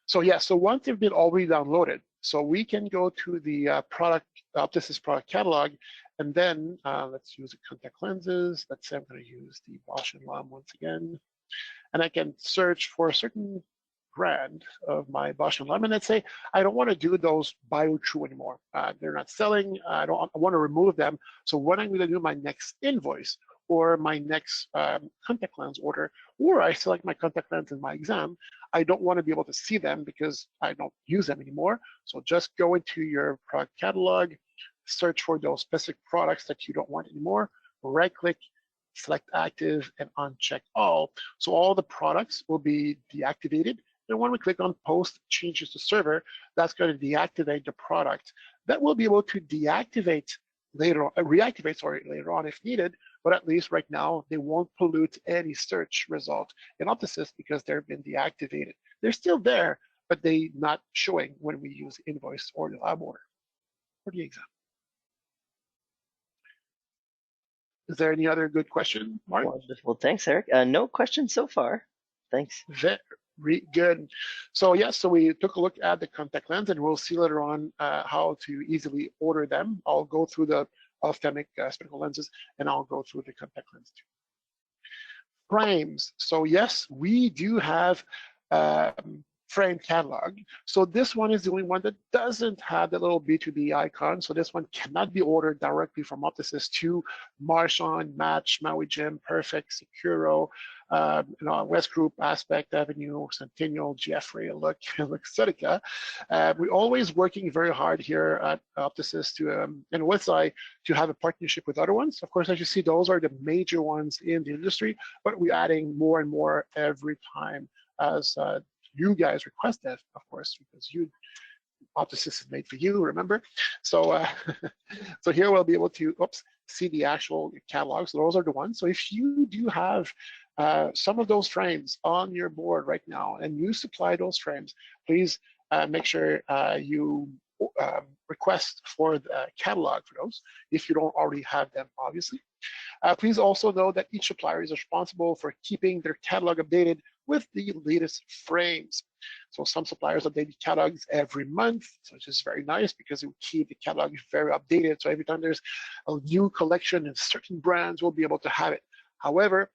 So yeah, so once they've been already downloaded, so we can go to the Optosys product catalog, and then let's use the contact lenses. Let's say I'm going to use the Bosch & Lomb once again, and I can search for a certain brand of my Bosch & Lomb, and let's say I don't want to do those BioTrue anymore. They're not selling. I want to remove them. So when I'm going to do my next invoice or my next contact lens order, or I select my contact lens in my exam, I don't want to be able to see them because I don't use them anymore. So just go into your product catalog, search for those specific products that you don't want anymore, right-click, select active, and uncheck all. So all the products will be deactivated. And when we click on post changes to server, that's going to deactivate the product. That will be able to deactivate later on, reactivate, later on if needed, but at least right now, they won't pollute any search result in Optosys because they've been deactivated. They're still there, but they're not showing when we use invoice or the lab order or the exam. Is there any other good question, Mark? Wonderful. Thanks, Eric. No questions so far. Thanks. Very good. So yes, so we took a look at the contact lens, and we'll see later on how to easily order them. I'll go through the ophthalmic spectacle lenses, and I'll go through the contact lens too. Frames. So yes, we do have frame catalog. So this one is the only one that doesn't have the little B2B icon. So this one cannot be ordered directly from Optosys to Marchand, Match, Maui Jim, Perfect, Securo, West Group, Aspect, Avenue, Centennial, Jeffrey, Look, Luxottica. We're always working very hard here at Optosys and WSI to have a partnership with other ones. Of course, as you see, those are the major ones in the industry, but we're adding more and more every time as you guys request that, of course, because Optosys is made for you, remember? So, so here we'll be able to see the actual catalog. So those are the ones. So if you do have some of those frames on your board right now and you supply those frames, please make sure you request for the catalog for those if you don't already have them, obviously. Please also know that each supplier is responsible for keeping their catalog updated with the latest frames. So some suppliers update the catalogs every month, which is very nice because it will keep the catalog very updated. So every time there's a new collection in certain brands, we'll be able to have it. However,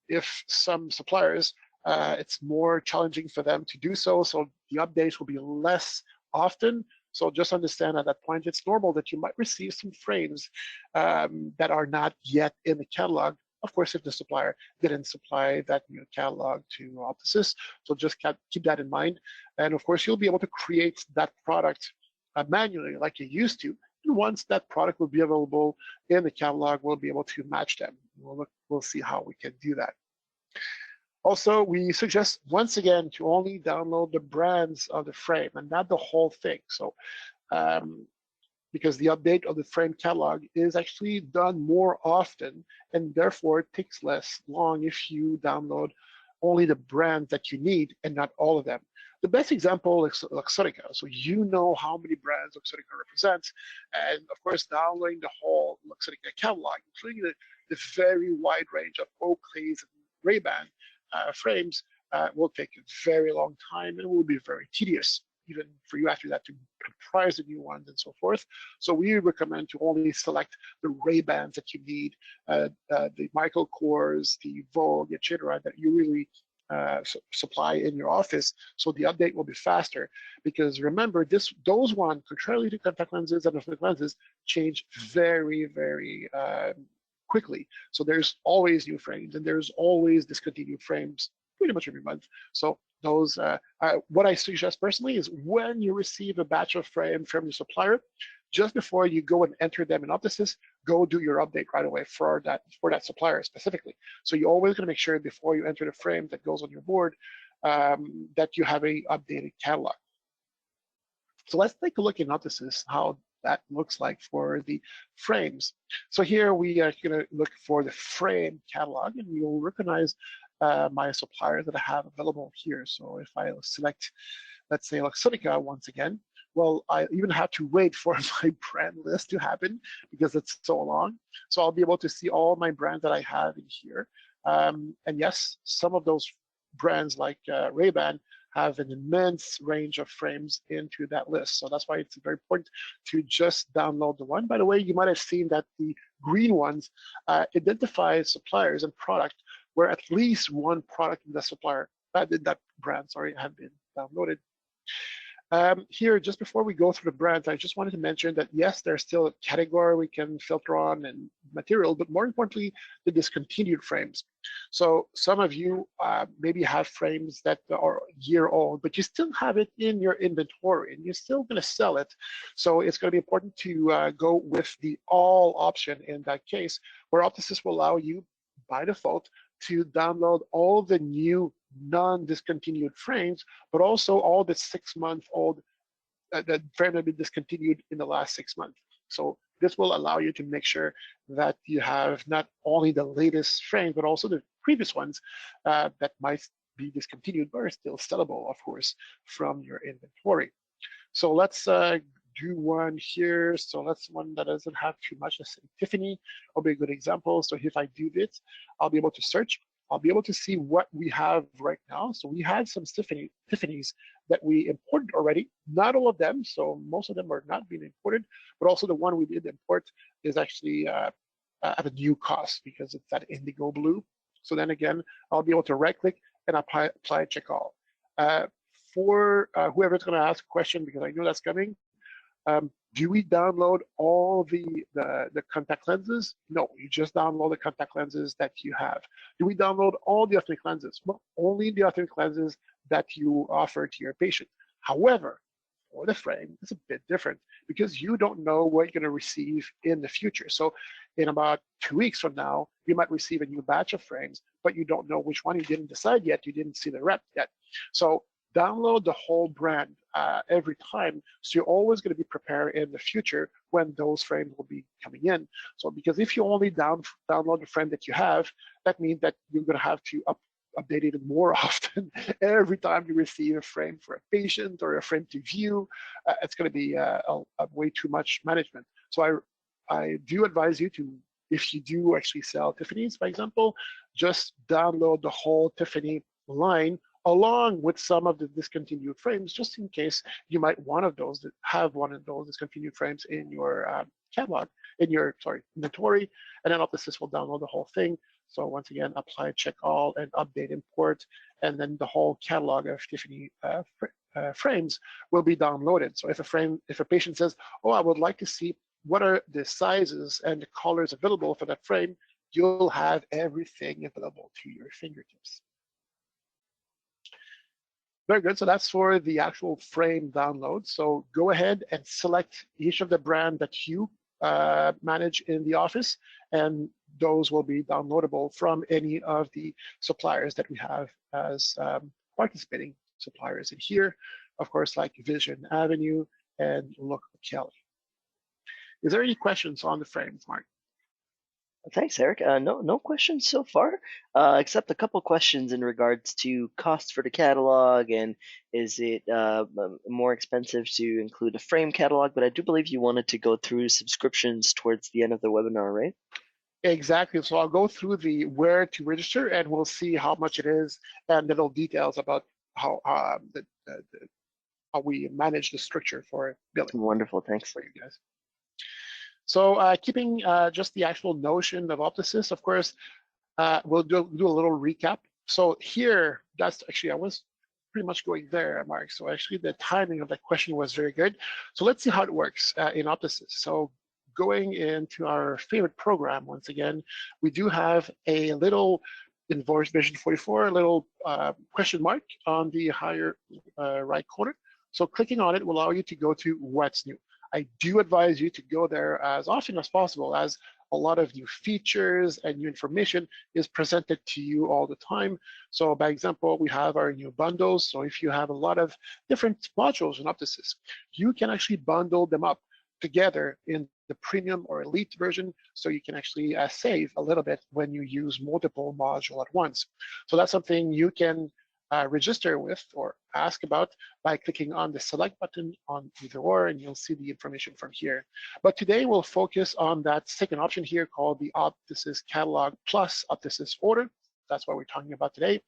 if some suppliers, it's more challenging for them to do so, so the updates will be less often. So just understand at that point, it's normal that you might receive some frames that are not yet in the catalog. Of course, if the supplier didn't supply that new catalog to Optosys, so just keep that in mind. And of course, you'll be able to create that product manually like you used to. And once that product will be available in the catalog, we'll be able to match them. We'll see how we can do that. Also, we suggest, once again, to only download the brands of the frame and not the whole thing. So because the update of the frame catalog is actually done more often, and therefore it takes less long if you download only the brand that you need and not all of them. The best example is Luxottica. So you know how many brands Luxottica represents, and of course downloading the whole Luxottica catalog, including the very wide range of Oakleys and Ray-Ban frames, will take a very long time and will be very tedious, even for you after that to comprise the new ones and so forth. So we recommend to only select the Ray-Bans that you need, the Michael Kors, the Vogue, etc., that you really supply in your office, so the update will be faster. Because remember, those ones, contrarily to contact lenses and reflective lenses, change very, very quickly. So there's always new frames, and there's always discontinued frames pretty much every month. So those, what I suggest personally is when you receive a batch of frame from your supplier, just before you go and enter them in Optosys, go do your update right away for that supplier specifically. So you're always going to make sure before you enter the frame that goes on your board that you have a updated catalog. So let's take a look in Optosys how that looks like for the frames. So here we are going to look for the frame catalog, and you'll recognize my suppliers that I have available here. So if I select, let's say, Luxottica once again, well, I even have to wait for my brand list to happen because it's so long. So I'll be able to see all my brands that I have in here. And yes, some of those brands like Ray-Ban have an immense range of frames into that list. So that's why it's very important to just download the one. By the way, you might have seen that the green ones identify suppliers and product where at least one product in the supplier, that brand, sorry, have been downloaded. Here, just before we go through the brands, I just wanted to mention that yes, there's still a category we can filter on and material, but more importantly, the discontinued frames. So some of you maybe have frames that are a year old, but you still have it in your inventory and you're still going to sell it. So it's going to be important to go with the all option in that case, where Optosys will allow you by default to download all the new non-discontinued frames, but also all the 6-month-old that frame have been discontinued in the last 6 months. So this will allow you to make sure that you have not only the latest frames, but also the previous ones that might be discontinued, but are still sellable, of course, from your inventory. So let's do one here. So that's one that doesn't have too much. Let's say Tiffany will be a good example. So if I do this, I'll be able to search. I'll be able to see what we have right now. So we had some Tiffany's that we imported already. Not all of them, so most of them are not being imported, but also the one we did import is actually at a new cost because it's that indigo blue. So then again, I'll be able to right-click and apply check all. For whoever's going to ask a question, because I know that's coming, do we download all the contact lenses? No, you just download the contact lenses that you have. Do we download all the authentic lenses? Well, only the authentic lenses that you offer to your patient. However, for the frame, it's a bit different because you don't know what you're going to receive in the future. So in about 2 weeks from now, you might receive a new batch of frames, but you don't know which one. You didn't decide yet. You didn't see the rep yet. So download the whole brand every time, so you're always going to be prepared in the future when those frames will be coming in. So because if you only download the frame that you have, that means that you're going to have to update it more often every time you receive a frame for a patient or a frame to view. It's going to be a way too much management. So I do advise you to, if you do actually sell Tiffany's, for example, just download the whole Tiffany line along with some of the discontinued frames, just in case you might have one of those discontinued frames in your catalog, in your inventory, and then Optosys will download the whole thing. So once again, apply check all and update import, and then the whole catalog of Tiffany frames will be downloaded. So if a patient says, "Oh, I would like to see what are the sizes and the colors available for that frame," you'll have everything available to your fingertips. Very good. So that's for the actual frame download. So go ahead and select each of the brand that you manage in the office, and those will be downloadable from any of the suppliers that we have as participating suppliers in here. Of course, like Vision Avenue and Look Kelly. Is there any questions on the frames, Mark? Thanks, Eric. No questions so far, except a couple questions in regards to cost for the catalog, and is it more expensive to include a frame catalog? But I do believe you wanted to go through subscriptions towards the end of the webinar, right? Exactly. So I'll go through the where to register, and we'll see how much it is and little details about how how we manage the structure for billing Wonderful, thanks. for you guys. So keeping just the actual notion of Optosys, of course, we'll do a little recap. So here, that's actually, I was pretty much going there, Mark. So actually the timing of that question was very good. So let's see how it works in Optosys. So going into our favorite program, once again, we do have a little invoice version 44, a little question mark on the higher right corner. So clicking on it will allow you to go to what's new. I do advise you to go there as often as possible, as a lot of new features and new information is presented to you all the time. So by example, we have our new bundles. So if you have a lot of different modules in Optosys, you can actually bundle them up together in the premium or elite version, so you can actually save a little bit when you use multiple modules at once. So that's something you can register with or ask about by clicking on the select button on either or, and you'll see the information from here. But today we'll focus on that second option here called the Optosys Catalog plus Optosys Order. That's what we're talking about today.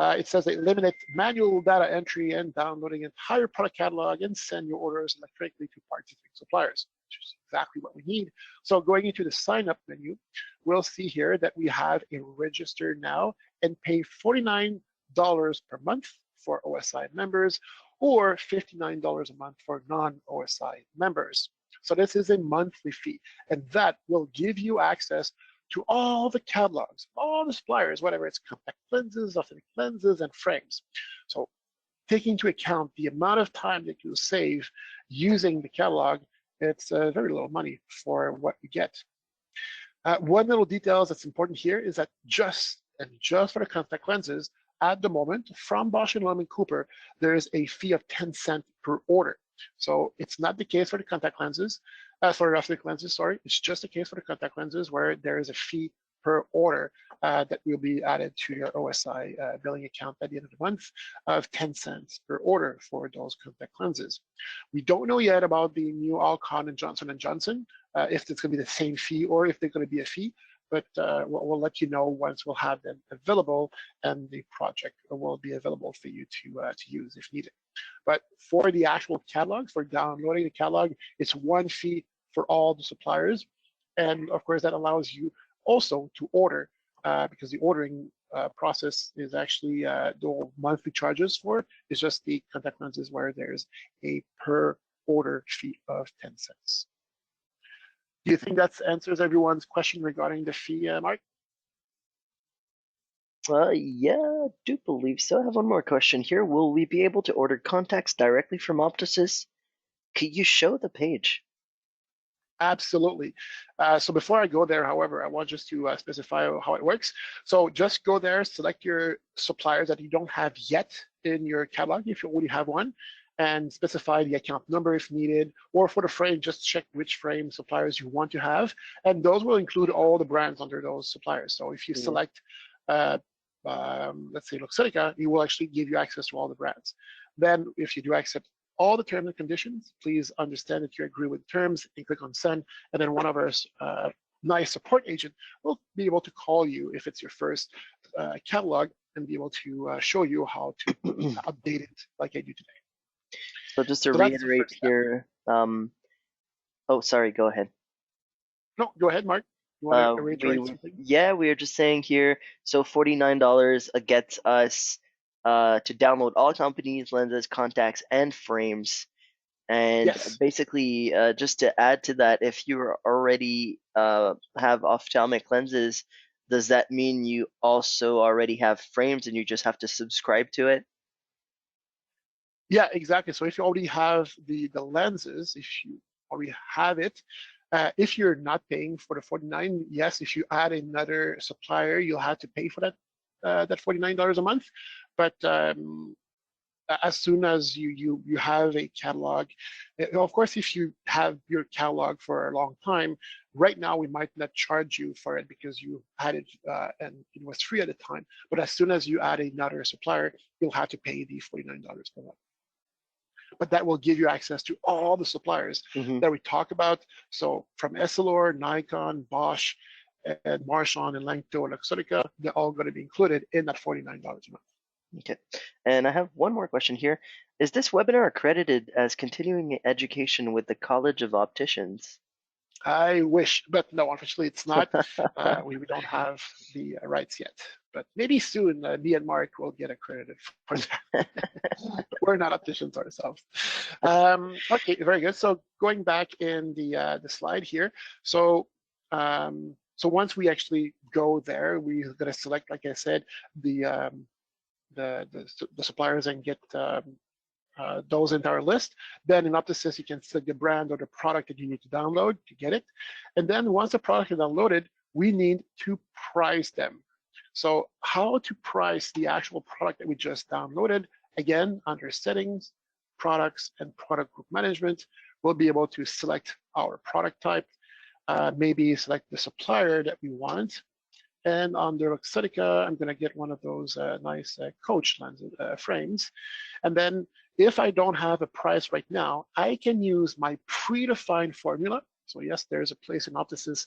It says they eliminate manual data entry and downloading entire product catalog and send your orders electronically to participating suppliers, which is exactly what we need. So going into the sign up menu, we'll see here that we have a register now and pay $49 per month for OSI members or $59 a month for non-OSI members. So this is a monthly fee, and that will give you access to all the catalogs, all the suppliers, whatever it's contact lenses, authentic lenses, and frames. So taking into account the amount of time that you save using the catalog, it's very little money for what you get. One little detail that's important here is that just for the contact lenses, at the moment, from Bausch & Lomb and Cooper, there is a fee of 10 cents per order. So it's not the case for the contact lenses, for the authentic lenses, sorry. It's just the case for the contact lenses where there is a fee per order that will be added to your OSI billing account at the end of the month of 10 cents per order for those contact lenses. We don't know yet about the new Alcon and Johnson & Johnson, if it's going to be the same fee or if they're going to be a fee. But we'll let you know once we'll have them available, and the project will be available for you to use if needed. But for the actual catalog, for downloading the catalog, it's one fee for all the suppliers. And of course, that allows you also to order, because the ordering process is actually the monthly charges for is just the contact lenses where there's a per order fee of 10 cents. Do you think that answers everyone's question regarding the fee, Mark? Yeah, I do believe so. I have one more question here. Will we be able to order contacts directly from Optosys? Could you show the page? Absolutely. So before I go there, however, I want just to specify how it works. So just go there, select your suppliers that you don't have yet in your catalog, if you already have one, and specify the account number if needed, or for the frame, just check which frame suppliers you want to have. And those will include all the brands under those suppliers. So if you select, let's say Luxottica, it will actually give you access to all the brands. Then if you do accept all the terms and conditions, please understand that you agree with terms and click on send. And then one of our nice support agent will be able to call you if it's your first catalog and be able to show you how to update it like I do today. So just to reiterate here, oh, sorry, go ahead. No, go ahead, Mark. You want to reiterate something? Yeah, we are just saying here, so $49 gets us to download all companies, lenses, contacts, and frames. And Yes. basically, just to add to that, if you already have ophthalmic lenses, does that mean you also already have frames and you just have to subscribe to it? Yeah, exactly. So if you already have the lenses, if you already have it, if you're not paying for the 49, yes, if you add another supplier, you'll have to pay for that $49 a month. But as soon as you have a catalog, of course, if you have your catalog for a long time, right now we might not charge you for it because you had it and it was free at the time. But as soon as you add another supplier, you'll have to pay the $49 per month. But that will give you access to all the suppliers that we talk about. So from Essilor, Nikon, Bosch, and Marchon, and Langto, and Luxottica, they're all going to be included in that $49 a month. Okay, and I have one more question here. Is this webinar accredited as continuing education with the College of Opticians? I wish, but no, unfortunately it's not. We don't have the rights yet, but maybe soon me and Mark will get accredited for that. We're not opticians ourselves. Okay, very good. So going back in the slide here, so once we actually go there, we're going to select, like I said, the suppliers and get those into our list. Then in Optosys, you can select the brand or the product that you need to download to get it. And then once the product is downloaded, we need to price them. So how to price the actual product that we just downloaded? Again, under settings, products, and product group management, we'll be able to select our product type, maybe select the supplier that we want. And under Luxottica, I'm going to get one of those nice coach lenses frames. And then if I don't have a price right now, I can use my predefined formula. So yes, there's a place in Optosys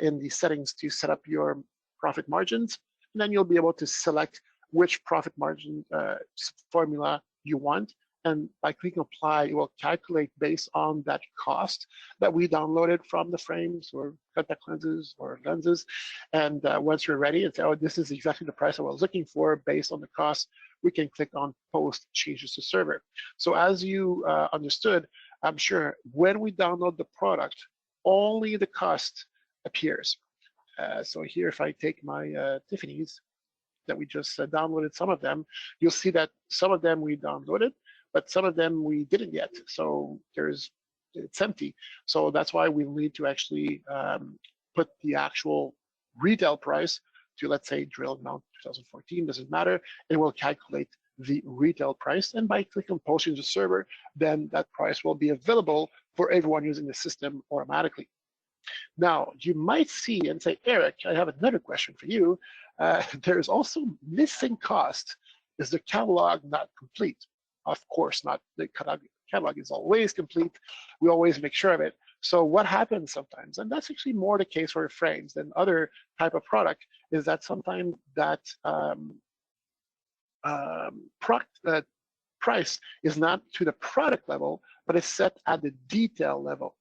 in the settings to set up your profit margins. And then you'll be able to select which profit margin formula you want. And by clicking apply, it will calculate based on that cost that we downloaded from the frames or contact lenses or lenses. And once you're ready and say, oh, this is exactly the price I was looking for based on the cost, we can click on post changes to server. So as you understood, I'm sure when we download the product, only the cost appears. So here, if I take my Tiffany's that we just downloaded some of them, you'll see that some of them we downloaded, but some of them we didn't yet. So it's empty. So that's why we need to actually put the actual retail price to, let's say, drill mount 2014, doesn't matter. It will calculate the retail price. And by clicking post change to server, then that price will be available for everyone using the system automatically. Now, you might see and say, Eric, I have another question for you. There's also missing cost. Is the catalog not complete? Of course not. The catalog is always complete. We always make sure of it. So what happens sometimes, and that's actually more the case for frames than other type of product, is that sometimes that price is not to the product level, but it's set at the detail level.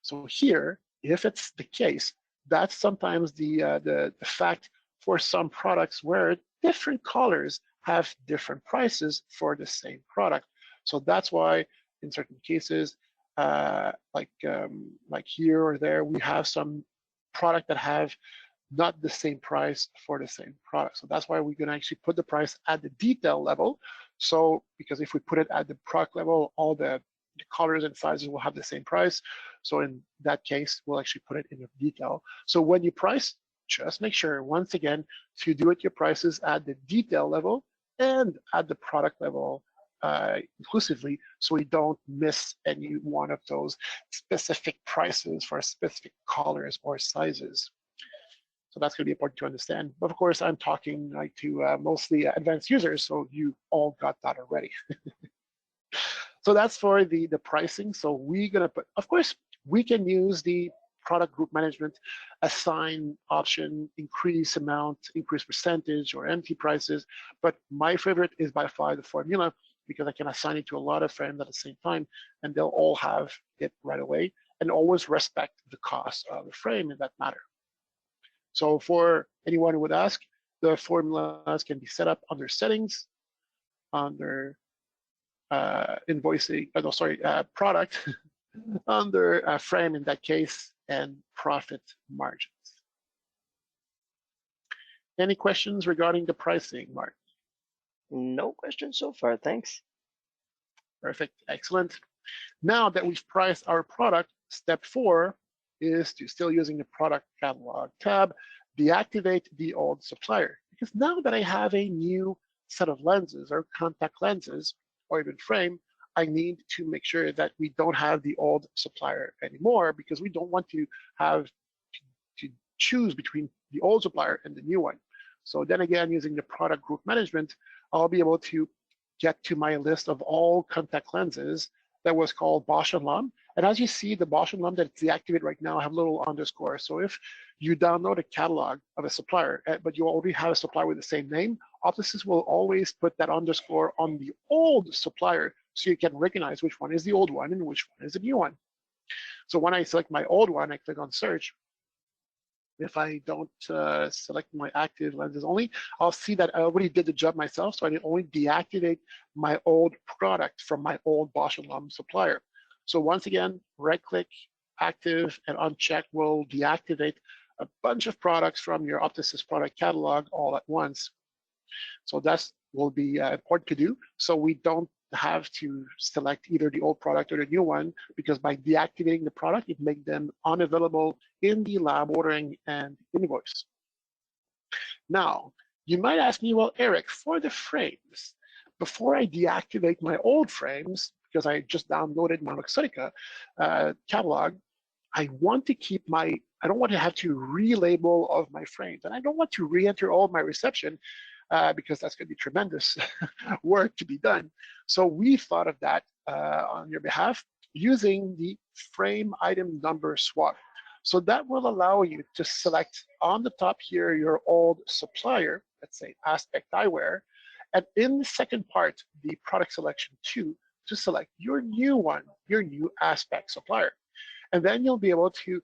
So here, if it's the case, that's sometimes the fact for some products where different colors have different prices for the same product. So that's why in certain cases, like here or there, we have some product that have not the same price for the same product. So that's why we're going to actually put the price at the detail level. So because if we put it at the product level, all the colors and sizes will have the same price. So in that case, we'll actually put it in the detail. So when you price, just make sure, once again, to do it your prices at the detail level and at the product level inclusively, so we don't miss any one of those specific prices for specific colors or sizes. So that's going to be important to understand. But of course, I'm talking like to mostly advanced users, so you all got that already. So that's for the pricing. So we're going to put, of course, we can use the product group management, assign option, increase amount, increase percentage, or empty prices. But my favorite is by far the formula, because I can assign it to a lot of frames at the same time, and they'll all have it right away, and always respect the cost of the frame in that matter. So for anyone who would ask, the formulas can be set up under settings, under invoicing, product, under frame in that case, and profit margins. Any questions regarding the pricing, Mark? No questions so far, thanks. Perfect, excellent. Now that we've priced our product, step 4 is to, still using the product catalog tab, deactivate the old supplier. Because now that I have a new set of lenses or contact lenses or even frame, I need to make sure that we don't have the old supplier anymore, because we don't want to have to choose between the old supplier and the new one. So then again, using the product group management, I'll be able to get to my list of all contact lenses that was called Bosch and Lomb. And as you see, the Bosch and Lomb that's deactivated right now have a little underscore. So if you download a catalog of a supplier, but you already have a supplier with the same name, Optosys will always put that underscore on the old supplier so you can recognize which one is the old one and which one is the new one. So when I select my old one, I click on search. If I don't select my active lenses only, I'll see that I already did the job myself, so I can only deactivate my old product from my old Bosch and Lomb supplier. So once again, right-click, active, and uncheck will deactivate a bunch of products from your Optosys product catalog all at once. So that will be important to do, so we don't have to select either the old product or the new one, because by deactivating the product, it makes them unavailable in the lab ordering and invoice. Now, you might ask me, well, Eric, for the frames, before I deactivate my old frames, because I just downloaded my Luxottica catalog, I want to keep I don't want to have to relabel of my frames, and I don't want to re-enter all of my reception, because that's going to be tremendous work to be done. So we thought of that on your behalf using the frame item number swap. So that will allow you to select on the top here your old supplier, let's say Aspect Eyewear, and in the second part, the product selection 2, to select your new one, your new Aspect supplier. And then you'll be able to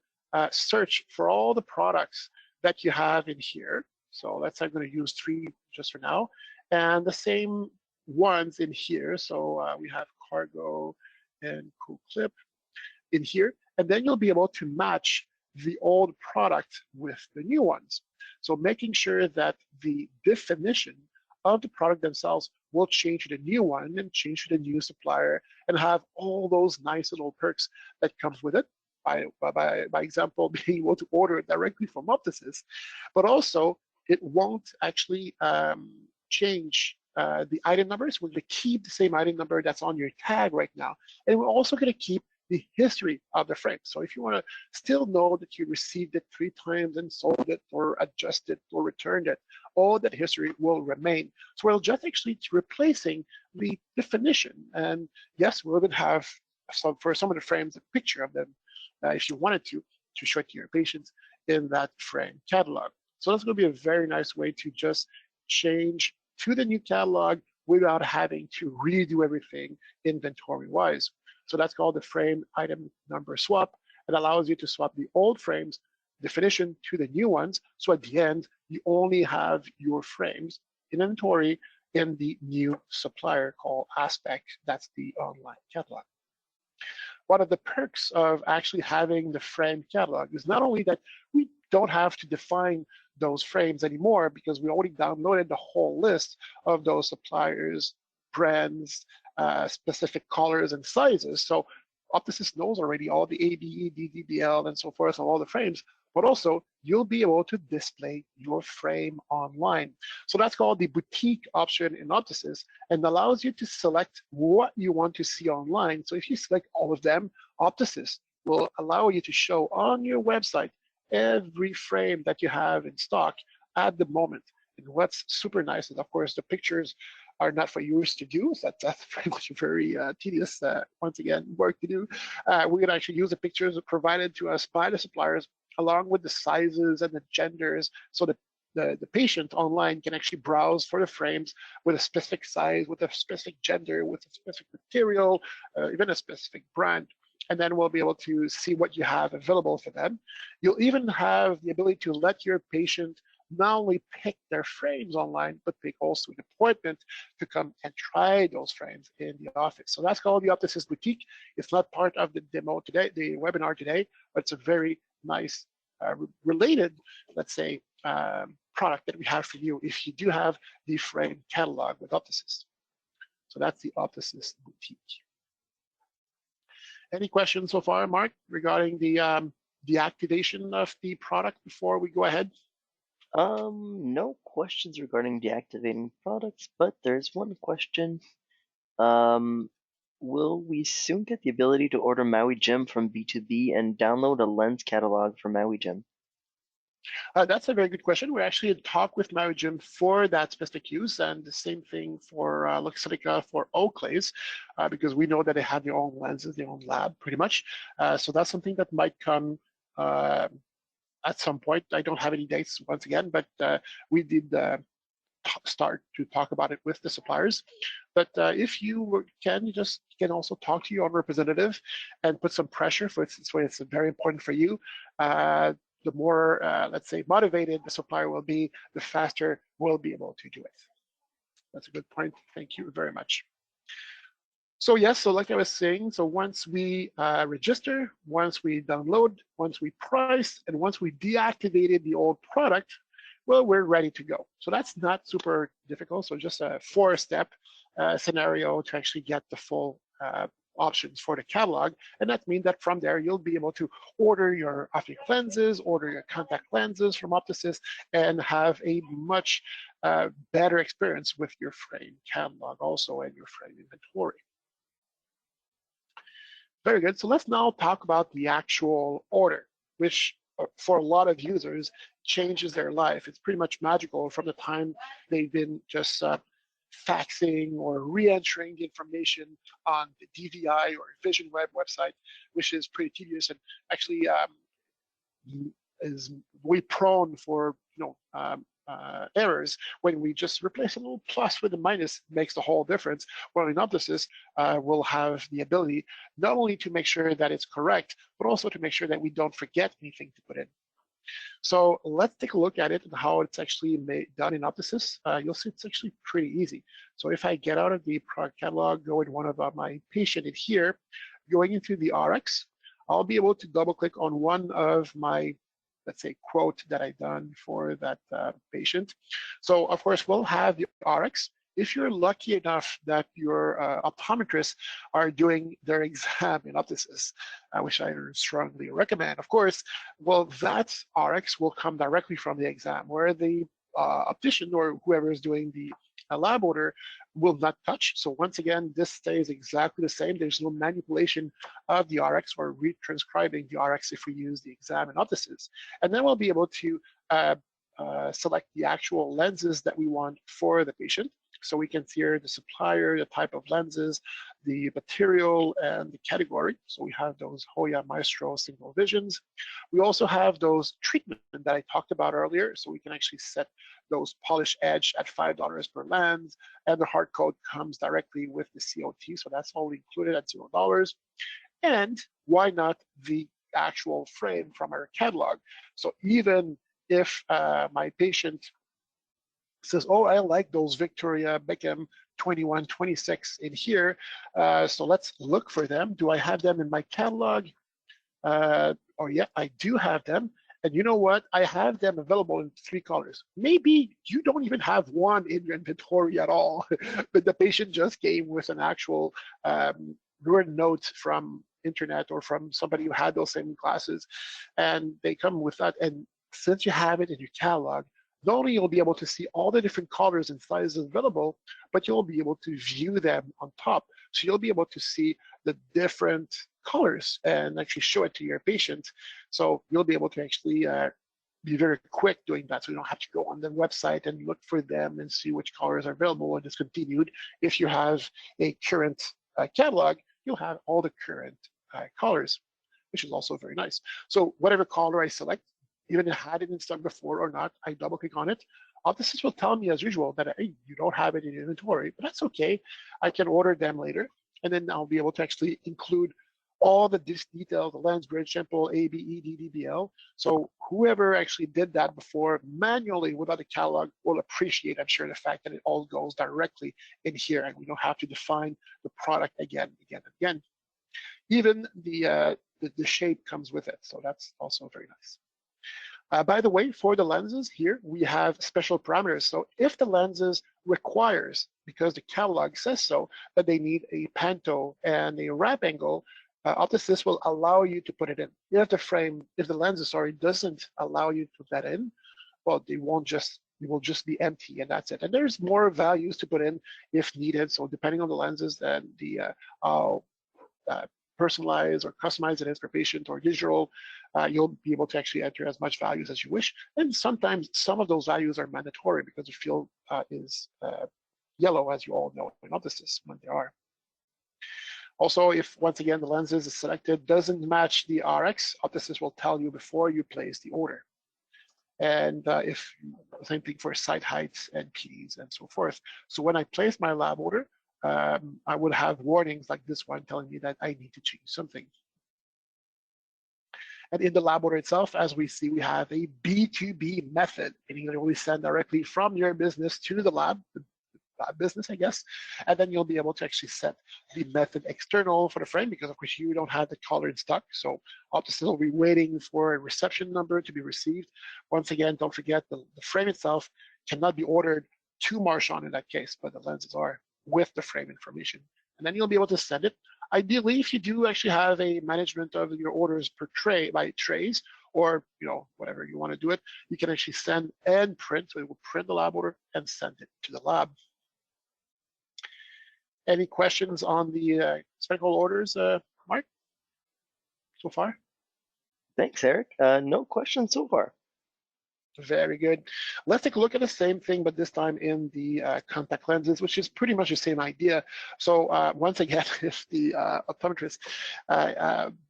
search for all the products that you have in here. So I'm going to use 3 just for now. And the same ones in here. So we have Cargo and Cool Clip in here. And then you'll be able to match the old product with the new ones. So making sure that the definition of the product themselves will change to the new one and change to the new supplier and have all those nice little perks that comes with it. By example, being able to order it directly from Optosys, but also it won't actually change the item numbers. We're going to keep the same item number that's on your tag right now. And we're also going to keep the history of the frame. So if you want to still know that you received it 3 times and sold it or adjusted or returned it, all that history will remain. So we're just actually replacing the definition. And yes, we're going to have for some of the frames a picture of them if you wanted to show it to your patients in that frame catalog. So that's going to be a very nice way to just change to the new catalog without having to redo everything inventory-wise. So that's called the frame item number swap. It allows you to swap the old frames definition to the new ones. So at the end, you only have your frames in inventory in the new supplier called Aspect. That's the online catalog. One of the perks of actually having the frame catalog is not only that we don't have to define those frames anymore, because we already downloaded the whole list of those suppliers, brands, specific colors and sizes. So Optosys knows already all the ABE, DDBL, and so forth, all the frames, but also you'll be able to display your frame online. So that's called the boutique option in Optosys, and allows you to select what you want to see online. So if you select all of them, Optosys will allow you to show on your website every frame that you have in stock at the moment. And what's super nice is, of course, the pictures are not for yours to do. So that's very much very tedious, once again, work to do. We're going to actually use the pictures provided to us by the suppliers, along with the sizes and the genders, so that the patient online can actually browse for the frames with a specific size, with a specific gender, with a specific material, even a specific brand. And then we'll be able to see what you have available for them. You'll even have the ability to let your patient not only pick their frames online, but pick also an appointment to come and try those frames in the office. So that's called the Optosys Boutique. It's not part of the demo today, the webinar today, but it's a very nice related, let's say, product that we have for you if you do have the frame catalog with Optosys. So that's the Optosys Boutique. Any questions so far, Mark, regarding the activation of the product before we go ahead? No questions regarding deactivating products, but there's one question. Um, will we soon get the ability to order Maui Gym from B2B and download a lens catalog for Maui Gym? That's a very good question. We're actually in talk with Maui Jim for that specific use, and the same thing for Luxottica for Oakleys, because we know that they have their own lenses, their own lab, pretty much. So that's something that might come at some point. I don't have any dates once again, but we did start to talk about it with the suppliers. But if you can, you can also talk to your own representative and put some pressure for it's very important for you. The more, let's say, motivated the supplier will be, the faster we'll be able to do it. That's a good point. Thank you very much. So yes, so like I was saying, so once we register, once we download, once we price, and once we deactivated the old product, well, we're ready to go. So that's not super difficult. So just a 4-step scenario to actually get the full options for the catalog. And that means that from there, you'll be able to order your optic lenses, order your contact lenses from Optosys, and have a much better experience with your frame catalog also and your frame inventory. Very good. So let's now talk about the actual order, which for a lot of users changes their life. It's pretty much magical from the time they've been just faxing or re-entering the information on the DVI or Vision Web website, which is pretty tedious and actually is way prone for errors. When we just replace a little plus with a minus, makes the whole difference. Well, in Optosys, we'll have the ability not only to make sure that it's correct, but also to make sure that we don't forget anything to put in. So let's take a look at it and how it's actually done in Optosys. You'll see it's actually pretty easy. So if I get out of the product catalog, go in one of my patient in here, going into the RX, I'll be able to double click on one of my, let's say, quote that I've done for that patient. So of course, we'll have the RX. If you're lucky enough that your optometrists are doing their exam in Optosys, which I strongly recommend, of course, well, that RX will come directly from the exam, where the optician or whoever is doing the lab order will not touch. So once again, this stays exactly the same. There's no manipulation of the RX or retranscribing the RX if we use the exam in Optosys. And then we'll be able to select the actual lenses that we want for the patient. So we can see here the supplier, the type of lenses, the material, and the category. So we have those Hoya Maestro single visions. We also have those treatment that I talked about earlier. So we can actually set those polish edge at $5 per lens, and the hard code comes directly with the COT. So that's all included at $0. And why not the actual frame from our catalog? So even if my patient says, oh, I like those Victoria Beckham 21, 26 in here. So let's look for them. Do I have them in my catalog? Oh, yeah, I do have them. And you know what? I have them available in 3 colors. Maybe you don't even have one in your inventory at all, but the patient just came with an actual written note from internet or from somebody who had those same glasses, and they come with that. And since you have it in your catalog, not only you'll be able to see all the different colors and sizes available, but you'll be able to view them on top. So you'll be able to see the different colors and actually show it to your patient. So you'll be able to actually be very quick doing that. So you don't have to go on the website and look for them and see which colors are available and discontinued. If you have a current catalog, you'll have all the current colors, which is also very nice. So whatever color I select, even if I had it in stock before or not, I double click on it. Optosys will tell me as usual that, hey, you don't have it in inventory, but that's okay. I can order them later, and then I'll be able to actually include all the details, the lens grid, sample, A, B, E, D, D, B, L. So whoever actually did that before manually without a catalog will appreciate, I'm sure, the fact that it all goes directly in here, and we don't have to define the product again, again, and again. Even the shape comes with it, so that's also very nice. By the way, for the lenses here, we have special parameters. So if the lenses requires, because the catalog says so, that they need a panto and a wrap angle, Optosys will allow you to put it in. If the lens, doesn't allow you to put that in, well, they will just be empty, and that's it. And there's more values to put in if needed. So depending on the lenses, then I'll personalize or customize it as per patient or digital. You'll be able to actually enter as much values as you wish. And sometimes some of those values are mandatory because the field is yellow, as you all know in Optosys when they are. Also, if once again the lenses is selected doesn't match the RX, Optosys will tell you before you place the order. And if same thing for site heights and keys and so forth. So when I place my lab order, I would have warnings like this one telling me that I need to change something. And in the lab order itself, as we see, we have a B2B method, meaning that we send directly from your business to the lab business, I guess, and then you'll be able to actually set the method external for the frame because, of course, you don't have the color in stock. So Optosys will be waiting for a reception number to be received. Once again, don't forget the frame itself cannot be ordered to Marchand in that case, but the lenses are with the frame information. And then you'll be able to send it. Ideally, if you do actually have a management of your orders per tray by trays, or whatever you want to do it, you can actually send and print. So it will print the lab order and send it to the lab. Any questions on the spectacle orders, Mark, so far? Thanks, Eric. No questions so far. Very good. Let's take a look at the same thing, but this time in the contact lenses, which is pretty much the same idea. So once again, if the optometrist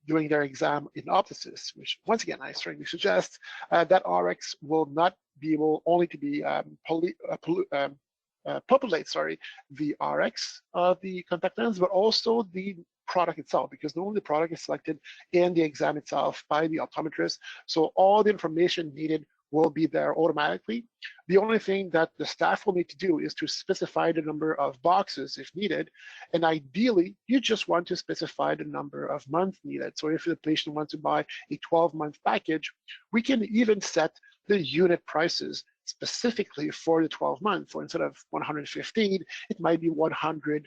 doing their exam in Optosys, which once again I strongly suggest, that RX will not be able only to be populate, the RX of the contact lens, but also the product itself, because normally the product is selected in the exam itself by the optometrist. So all the information needed will be there automatically. The only thing that the staff will need to do is to specify the number of boxes if needed. And ideally, you just want to specify the number of months needed. So if the patient wants to buy a 12-month package, we can even set the unit prices specifically for the 12 months. So instead of $115, it might be $100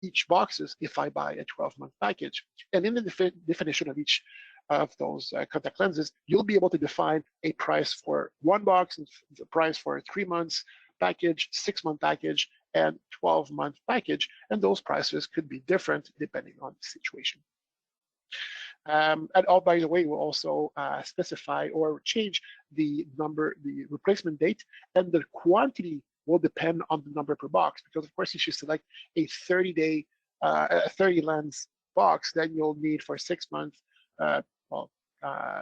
each boxes if I buy a 12-month package. And in the definition of each of those contact lenses, you'll be able to define a price for one box, and the price for a 3 months package, 6-month package, and 12-month package. And those prices could be different depending on the situation. And by the way, we'll also specify or change the replacement date, and the quantity will depend on the number per box, because of course if you select a 30 lens box, then you'll need for 6 months,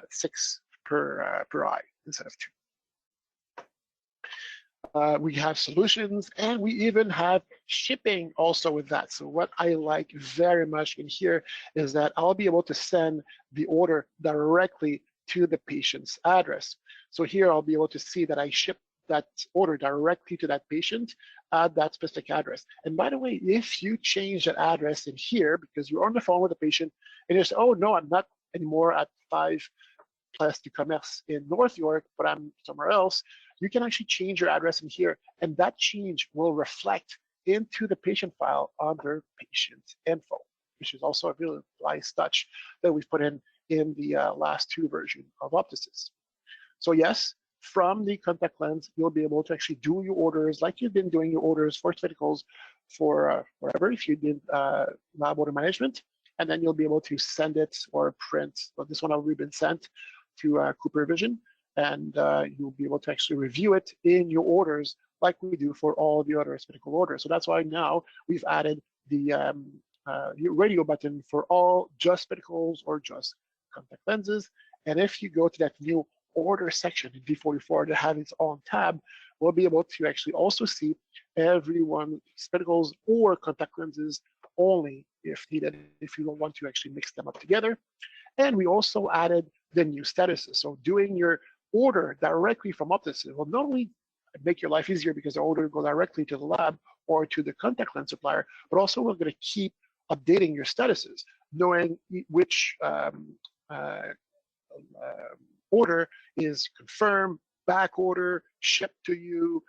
6 per eye instead of 2. We have solutions, and we even have shipping also with that. So what I like very much in here is that I'll be able to send the order directly to the patient's address. So here I'll be able to see that I ship that order directly to that patient at that specific address. And by the way, if you change that address in here because you're on the phone with the patient and you say, oh no, I'm not anymore at 5 Place du Commerce in North York, but I'm somewhere else, you can actually change your address in here, and that change will reflect into the patient file under patient info, which is also a really nice touch that we've put in the last 2 versions of Optosys. So yes, from the contact lens, you'll be able to actually do your orders like you've been doing your orders for spectacles for wherever, if you did lab order management, and then you'll be able to send it or print. Well, this one already been sent to Cooper Vision, and you'll be able to actually review it in your orders like we do for all the other spectacle orders. So that's why now we've added the radio button for all just spectacles or just contact lenses. And if you go to that new order section in V44 that has its own tab, we'll be able to actually also see everyone spectacles or contact lenses only if needed, if you don't want to actually mix them up together. And we also added the new statuses. So doing your order directly from Optosys will not only make your life easier because the order will go directly to the lab or to the contact lens supplier, but also we're going to keep updating your statuses, knowing which order is confirmed, back order, shipped to you,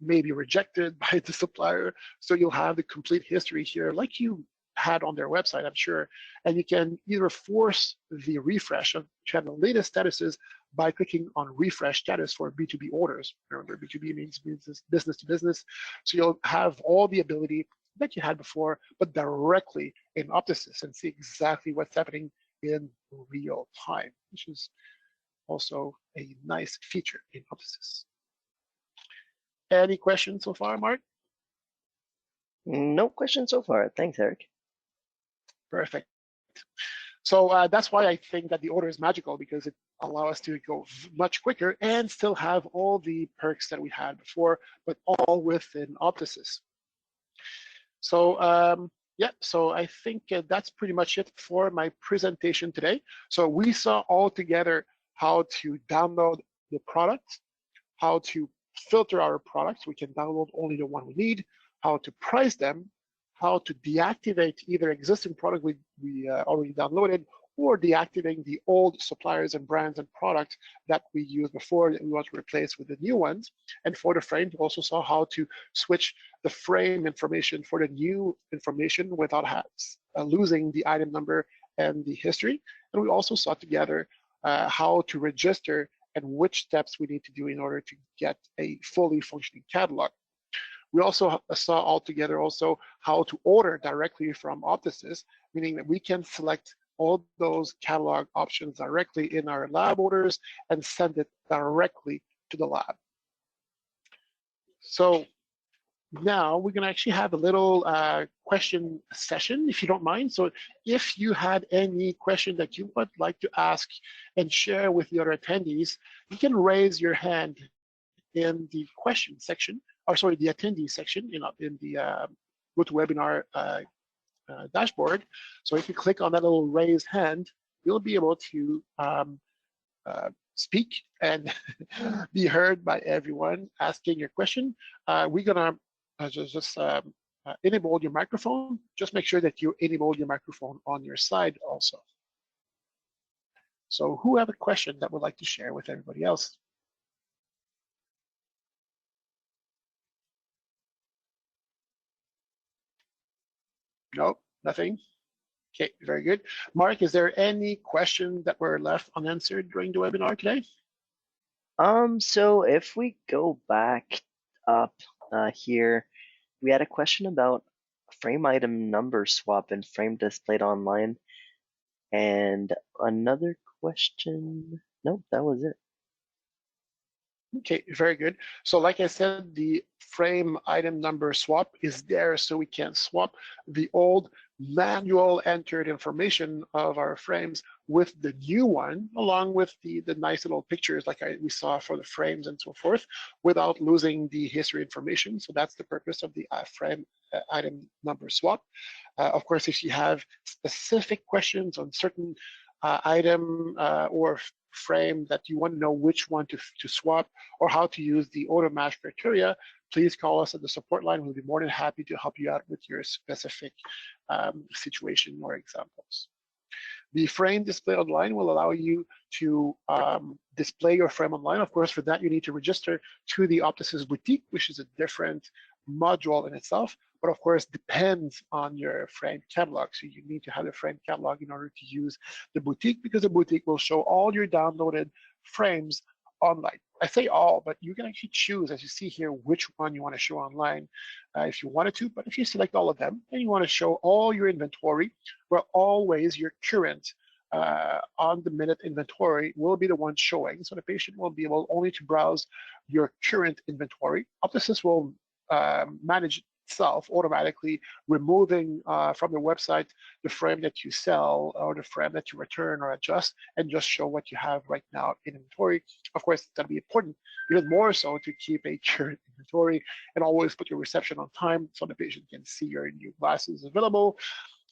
maybe rejected by the supplier. So you'll have the complete history here like you had on their website, I'm sure. And you can either force the refresh of the latest statuses by clicking on refresh status for B2B orders. Remember, B2B means business to business. So you'll have all the ability that you had before, but directly in Optosys and see exactly what's happening in real time, which is also a nice feature in Optosys. Any questions so far, Mark? No questions so far. Thanks, Eric. Perfect. So that's why I think that the order is magical, because it allows us to go much quicker and still have all the perks that we had before, but all within Optosys. So yeah, so I think that's pretty much it for my presentation today. So we saw all together how to download the product, how to filter our products. We can download only the one we need, how to price them, how to deactivate either existing product we already downloaded, or deactivating the old suppliers and brands and products that we used before that we want to replace with the new ones. And for the frame, we also saw how to switch the frame information for the new information without losing the item number and the history. And we also saw together how to register and which steps we need to do in order to get a fully functioning catalog. We also saw altogether also how to order directly from Optosys, meaning that we can select all those catalog options directly in our lab orders and send it directly to the lab. So now we're going to actually have a little question session, if you don't mind. So if you had any question that you would like to ask and share with the other attendees, you can raise your hand in the question section, or sorry, the attendee section in the GoToWebinar dashboard. So if you click on that little raised hand, you'll be able to speak and be heard by everyone asking your question. We're gonna just enable your microphone. Just make sure that you enable your microphone on your side also. So who have a question that would like to share with everybody else? Nope, nothing. Okay, very good. Mark, is there any questions that were left unanswered during the webinar today? So if we go back up here, we had a question about frame item number swap and frame displayed online. And another question, nope, that was it. Okay, very good. So like I said, the frame item number swap is there so we can swap the old manual entered information of our frames with the new one, along with the nice little pictures like we saw for the frames and so forth, without losing the history information. So that's the purpose of the frame item number swap. Of course, if you have specific questions on certain item or frame that you want to know which one to swap or how to use the auto match criteria, please call us at the support line. We'll be more than happy to help you out with your specific situation or examples. The frame display online will allow you to display your frame online. Of course, for that, you need to register to the Optosys boutique, which is a different module in itself, but of course depends on your frame catalog. So you need to have a frame catalog in order to use the boutique, because the boutique will show all your downloaded frames online. I say all, but you can actually choose, as you see here, which one you want to show online if you wanted to. But if you select all of them and you want to show all your inventory, well, always your current on-the-minute inventory will be the one showing. So the patient will be able only to browse your current inventory. Optosys will manage itself automatically, removing from the website the frame that you sell or the frame that you return or adjust, and just show what you have right now in inventory. Of course, it's going to be important, even more so, to keep a current inventory and always put your reception on time so the patient can see your new glasses available.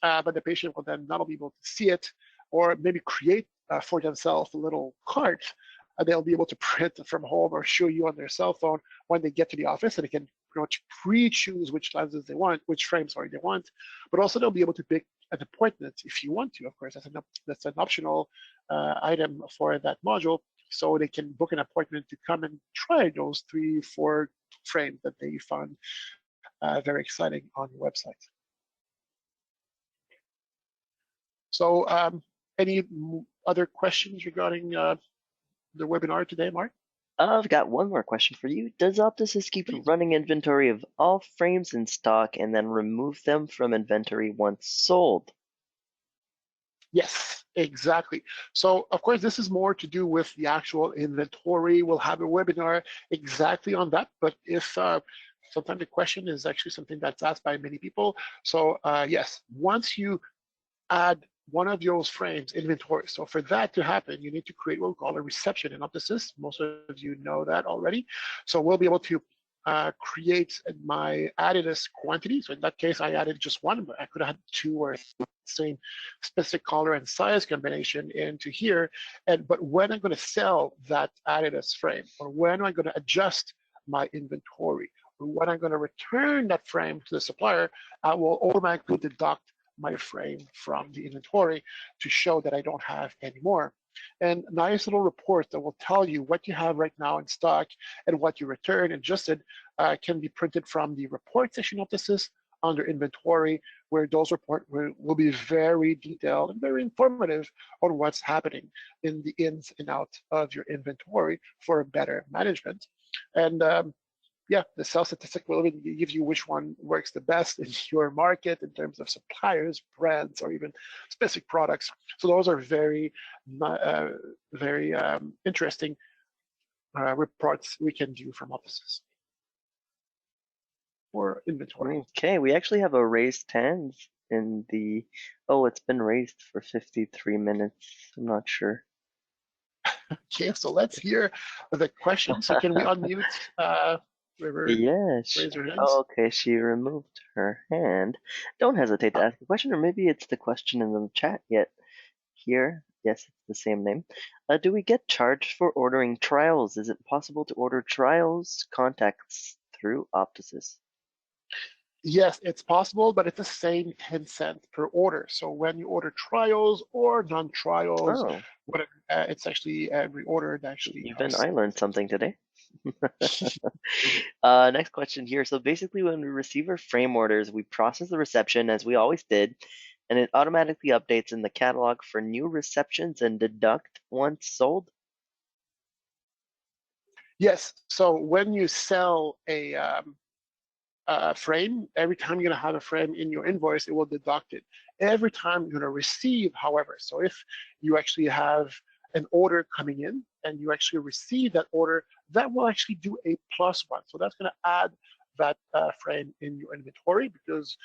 But the patient will then not be able to see it, or maybe create for themselves a little cart. They'll be able to print from home or show you on their cell phone when they get to the office, and they can pretty much pre-choose which lenses they want, which frames, sorry, they want. But also they'll be able to pick an appointment if you want to. Of course, that's an optional item for that module, so they can book an appointment to come and try those 3-4 frames that they found very exciting on your website. So any other questions regarding the webinar today, Mark? I've got one more question for you. Does Optosys keep running inventory of all frames in stock and then remove them from inventory once sold? Yes, exactly. So, of course, this is more to do with the actual inventory. We'll have a webinar exactly on that. But if sometimes the question is actually something that's asked by many people. So, yes, once you add one of those frames inventory. So for that to happen, you need to create what we call a reception in Optosys. Most of you know that already. So we'll be able to create my added as quantity. So in that case, I added just one, but I could have had two or same specific color and size combination into here. But when I'm going to sell that added as frame, or when I'm going to adjust my inventory, or when I'm going to return that frame to the supplier, I will automatically deduct my frame from the inventory to show that I don't have any more. And nice little report that will tell you what you have right now in stock and what you return and adjusted can be printed from the report section of Optosys under inventory, where those reports will be very detailed and very informative on what's happening in the ins and outs of your inventory for better management. And yeah, the sales statistic will even give you which one works the best in your market in terms of suppliers, brands, or even specific products. So those are very, very interesting reports we can do from Optosys for inventory. Okay, we actually have a raised hands in the, oh, it's been raised for 53 minutes. I'm not sure. Okay, so let's hear the question. So can we unmute whoever Yeah, raised their hands? oh, okay, she removed her hand. Don't hesitate to ask a question, or maybe it's the question in the chat yet. Here, yes, it's the same name. Do we get charged for ordering trials? Is it possible to order trials contacts through Optosys? Yes, it's possible, but it's the same 10 cents per order. So when you order trials or non-trials, Oh, it's actually every order that actually even costs. I learned something today. Next question here. So basically, when we receive our frame orders, we process the reception as we always did, and it automatically updates in the catalog for new receptions and deduct once sold. Yes, so when you sell a frame, every time you're going to have a frame in your invoice, it will deduct it. Every time you're going to receive, however, so if you actually have an order coming in and you actually receive that order, that will actually do a +1. So that's going to add that frame in your inventory, because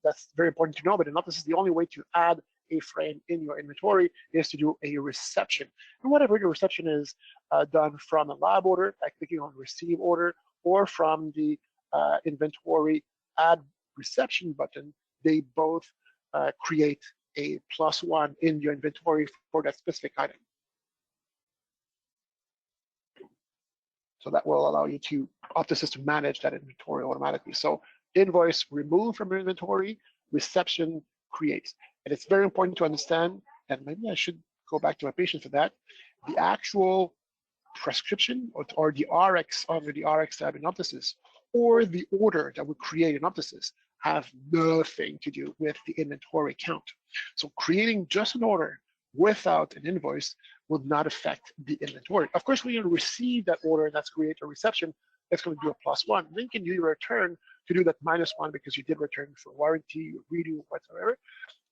that's very important to know. But not this is the only way to add a frame in your inventory is to do a reception. And whatever the reception is done from a lab order by clicking on receive order, or from the inventory add reception button, they both create a +1 in your inventory for that specific item. So that will allow you to Optosys to manage that inventory automatically. So invoice remove from your inventory, reception creates. And it's very important to understand, and maybe I should go back to my patient for that, the actual prescription or the RX under the RX tab in Optosys, or the order that we create in Optosys, have nothing to do with the inventory count. So creating just an order without an invoice will not affect the inventory. Of course, when you receive that order and that's create a reception, it's going to do a +1. Then you can do your return to do that -1 because you did return for warranty, redo, whatsoever.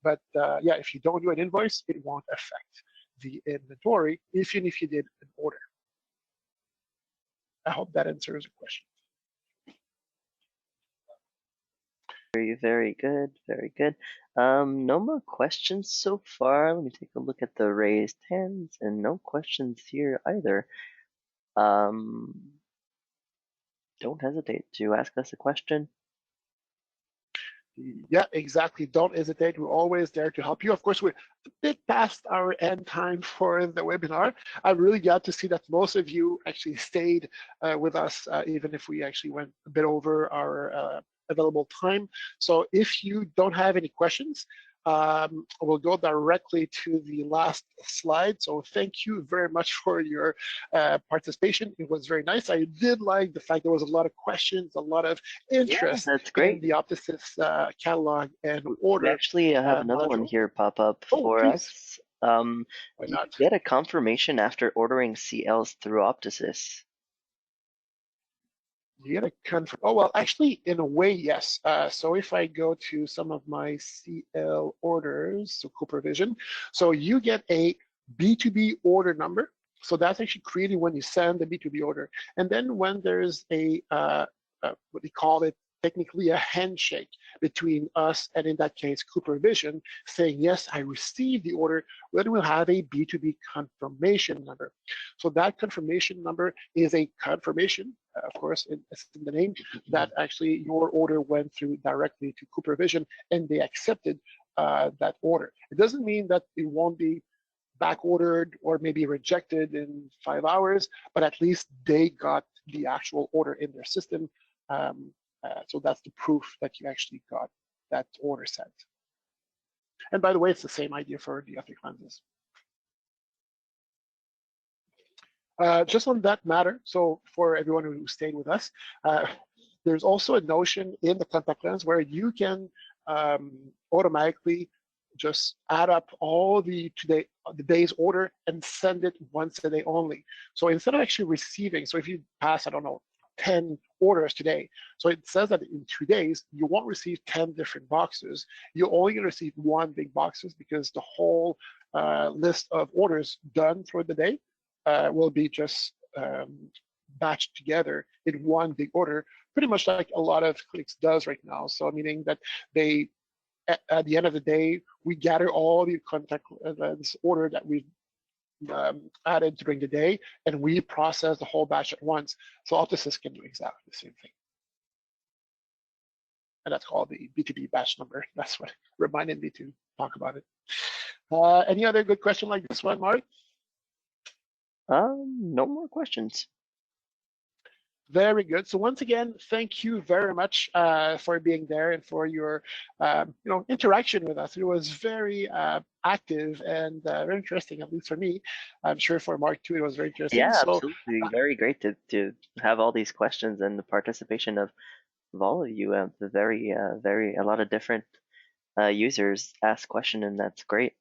But yeah, if you don't do an invoice, it won't affect the inventory, even if you did an order. I hope that answers your question. Very, very good, very good. No more questions so far. Let me take a look at the raised hands, and no questions here either. Don't hesitate to ask us a question. Yeah, exactly. Don't hesitate. We're always there to help you. Of course, we're a bit past our end time for the webinar. I'm really glad to see that most of you actually stayed with us, even if we actually went a bit over our available time. So if you don't have any questions, we'll go directly to the last slide. So thank you very much for your participation. It was very nice. I did like the fact there was a lot of questions, a lot of interest That's great. in the Optosys catalog and order. We actually have another one here pop up for us. Why Do you not? get a confirmation after ordering CLs through Optosys? You get a confirm. Oh, well, actually, in a way, yes. So if I go to some of my CL orders, so Coopervision, so you get a B2B order number. So that's actually created when you send the B2B order. And then when there's what they call it, technically a handshake between us and, in that case, Coopervision, saying, yes, I received the order, then we'll have a B2B confirmation number. So that confirmation number is a confirmation, of course, it's in the name, that actually your order went through directly to Coopervision and they accepted that order. It doesn't mean that it won't be back ordered or maybe rejected in 5 hours, but at least they got the actual order in their system. So that's the proof that you actually got that order sent. And by the way, it's the same idea for the ethnic lenses. Just on that matter, so for everyone who stayed with us, there's also a notion in the contact lens where you can automatically just add up all the day's order and send it once a day only. So instead of actually receiving, so if you pass, I don't know, 10 orders today, so it says that in 2 days, you won't receive 10 different boxes. You're only going to receive one big boxes because the whole list of orders done for the day will be just batched together in one big order, pretty much like a lot of clinics does right now. So meaning that they, at the end of the day, we gather all the contact lens order that we've added during the day, and we process the whole batch at once. So Optosys can do exactly the same thing. And that's called the B2B batch number. That's what reminded me to talk about it. Any other good question like this one, Mark? No more questions. Very good. So once again, thank you very much for being there and for your interaction with us. It was very active and very interesting, at least for me. I'm sure for Mark too, it was very interesting. Yeah, So, absolutely. Very great to have all these questions and the participation of all of you. A lot of different users ask question, and that's great.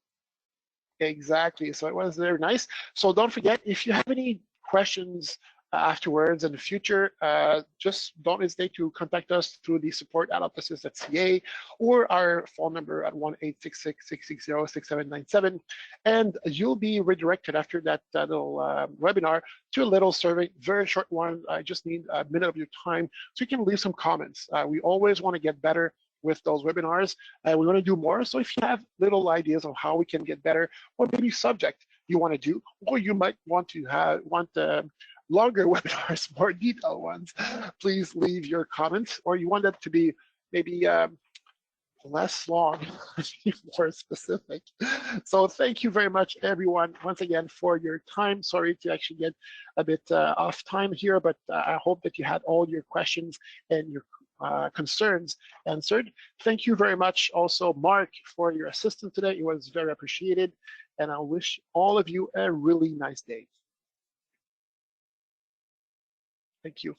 exactly. So it was very nice. So don't forget, if you have any questions afterwards in the future, just don't hesitate to contact us through the support at optosys.ca or our phone number at 1-866-660-6797. And you'll be redirected after that little webinar to a little survey, very short one. I just need a minute of your time so you can leave some comments. We always want to get better with those webinars. We want to do more. So if you have little ideas on how we can get better, or maybe subject you want to do, or you might want to longer webinars, more detailed ones, please leave your comments, or you want that to be maybe less long, more specific. So thank you very much, everyone, once again, for your time. Sorry to actually get a bit off time here, but I hope that you had all your questions and your concerns answered. Thank you very much also, Mark, for your assistance today. It was very appreciated, and I wish all of you a really nice day. Thank you.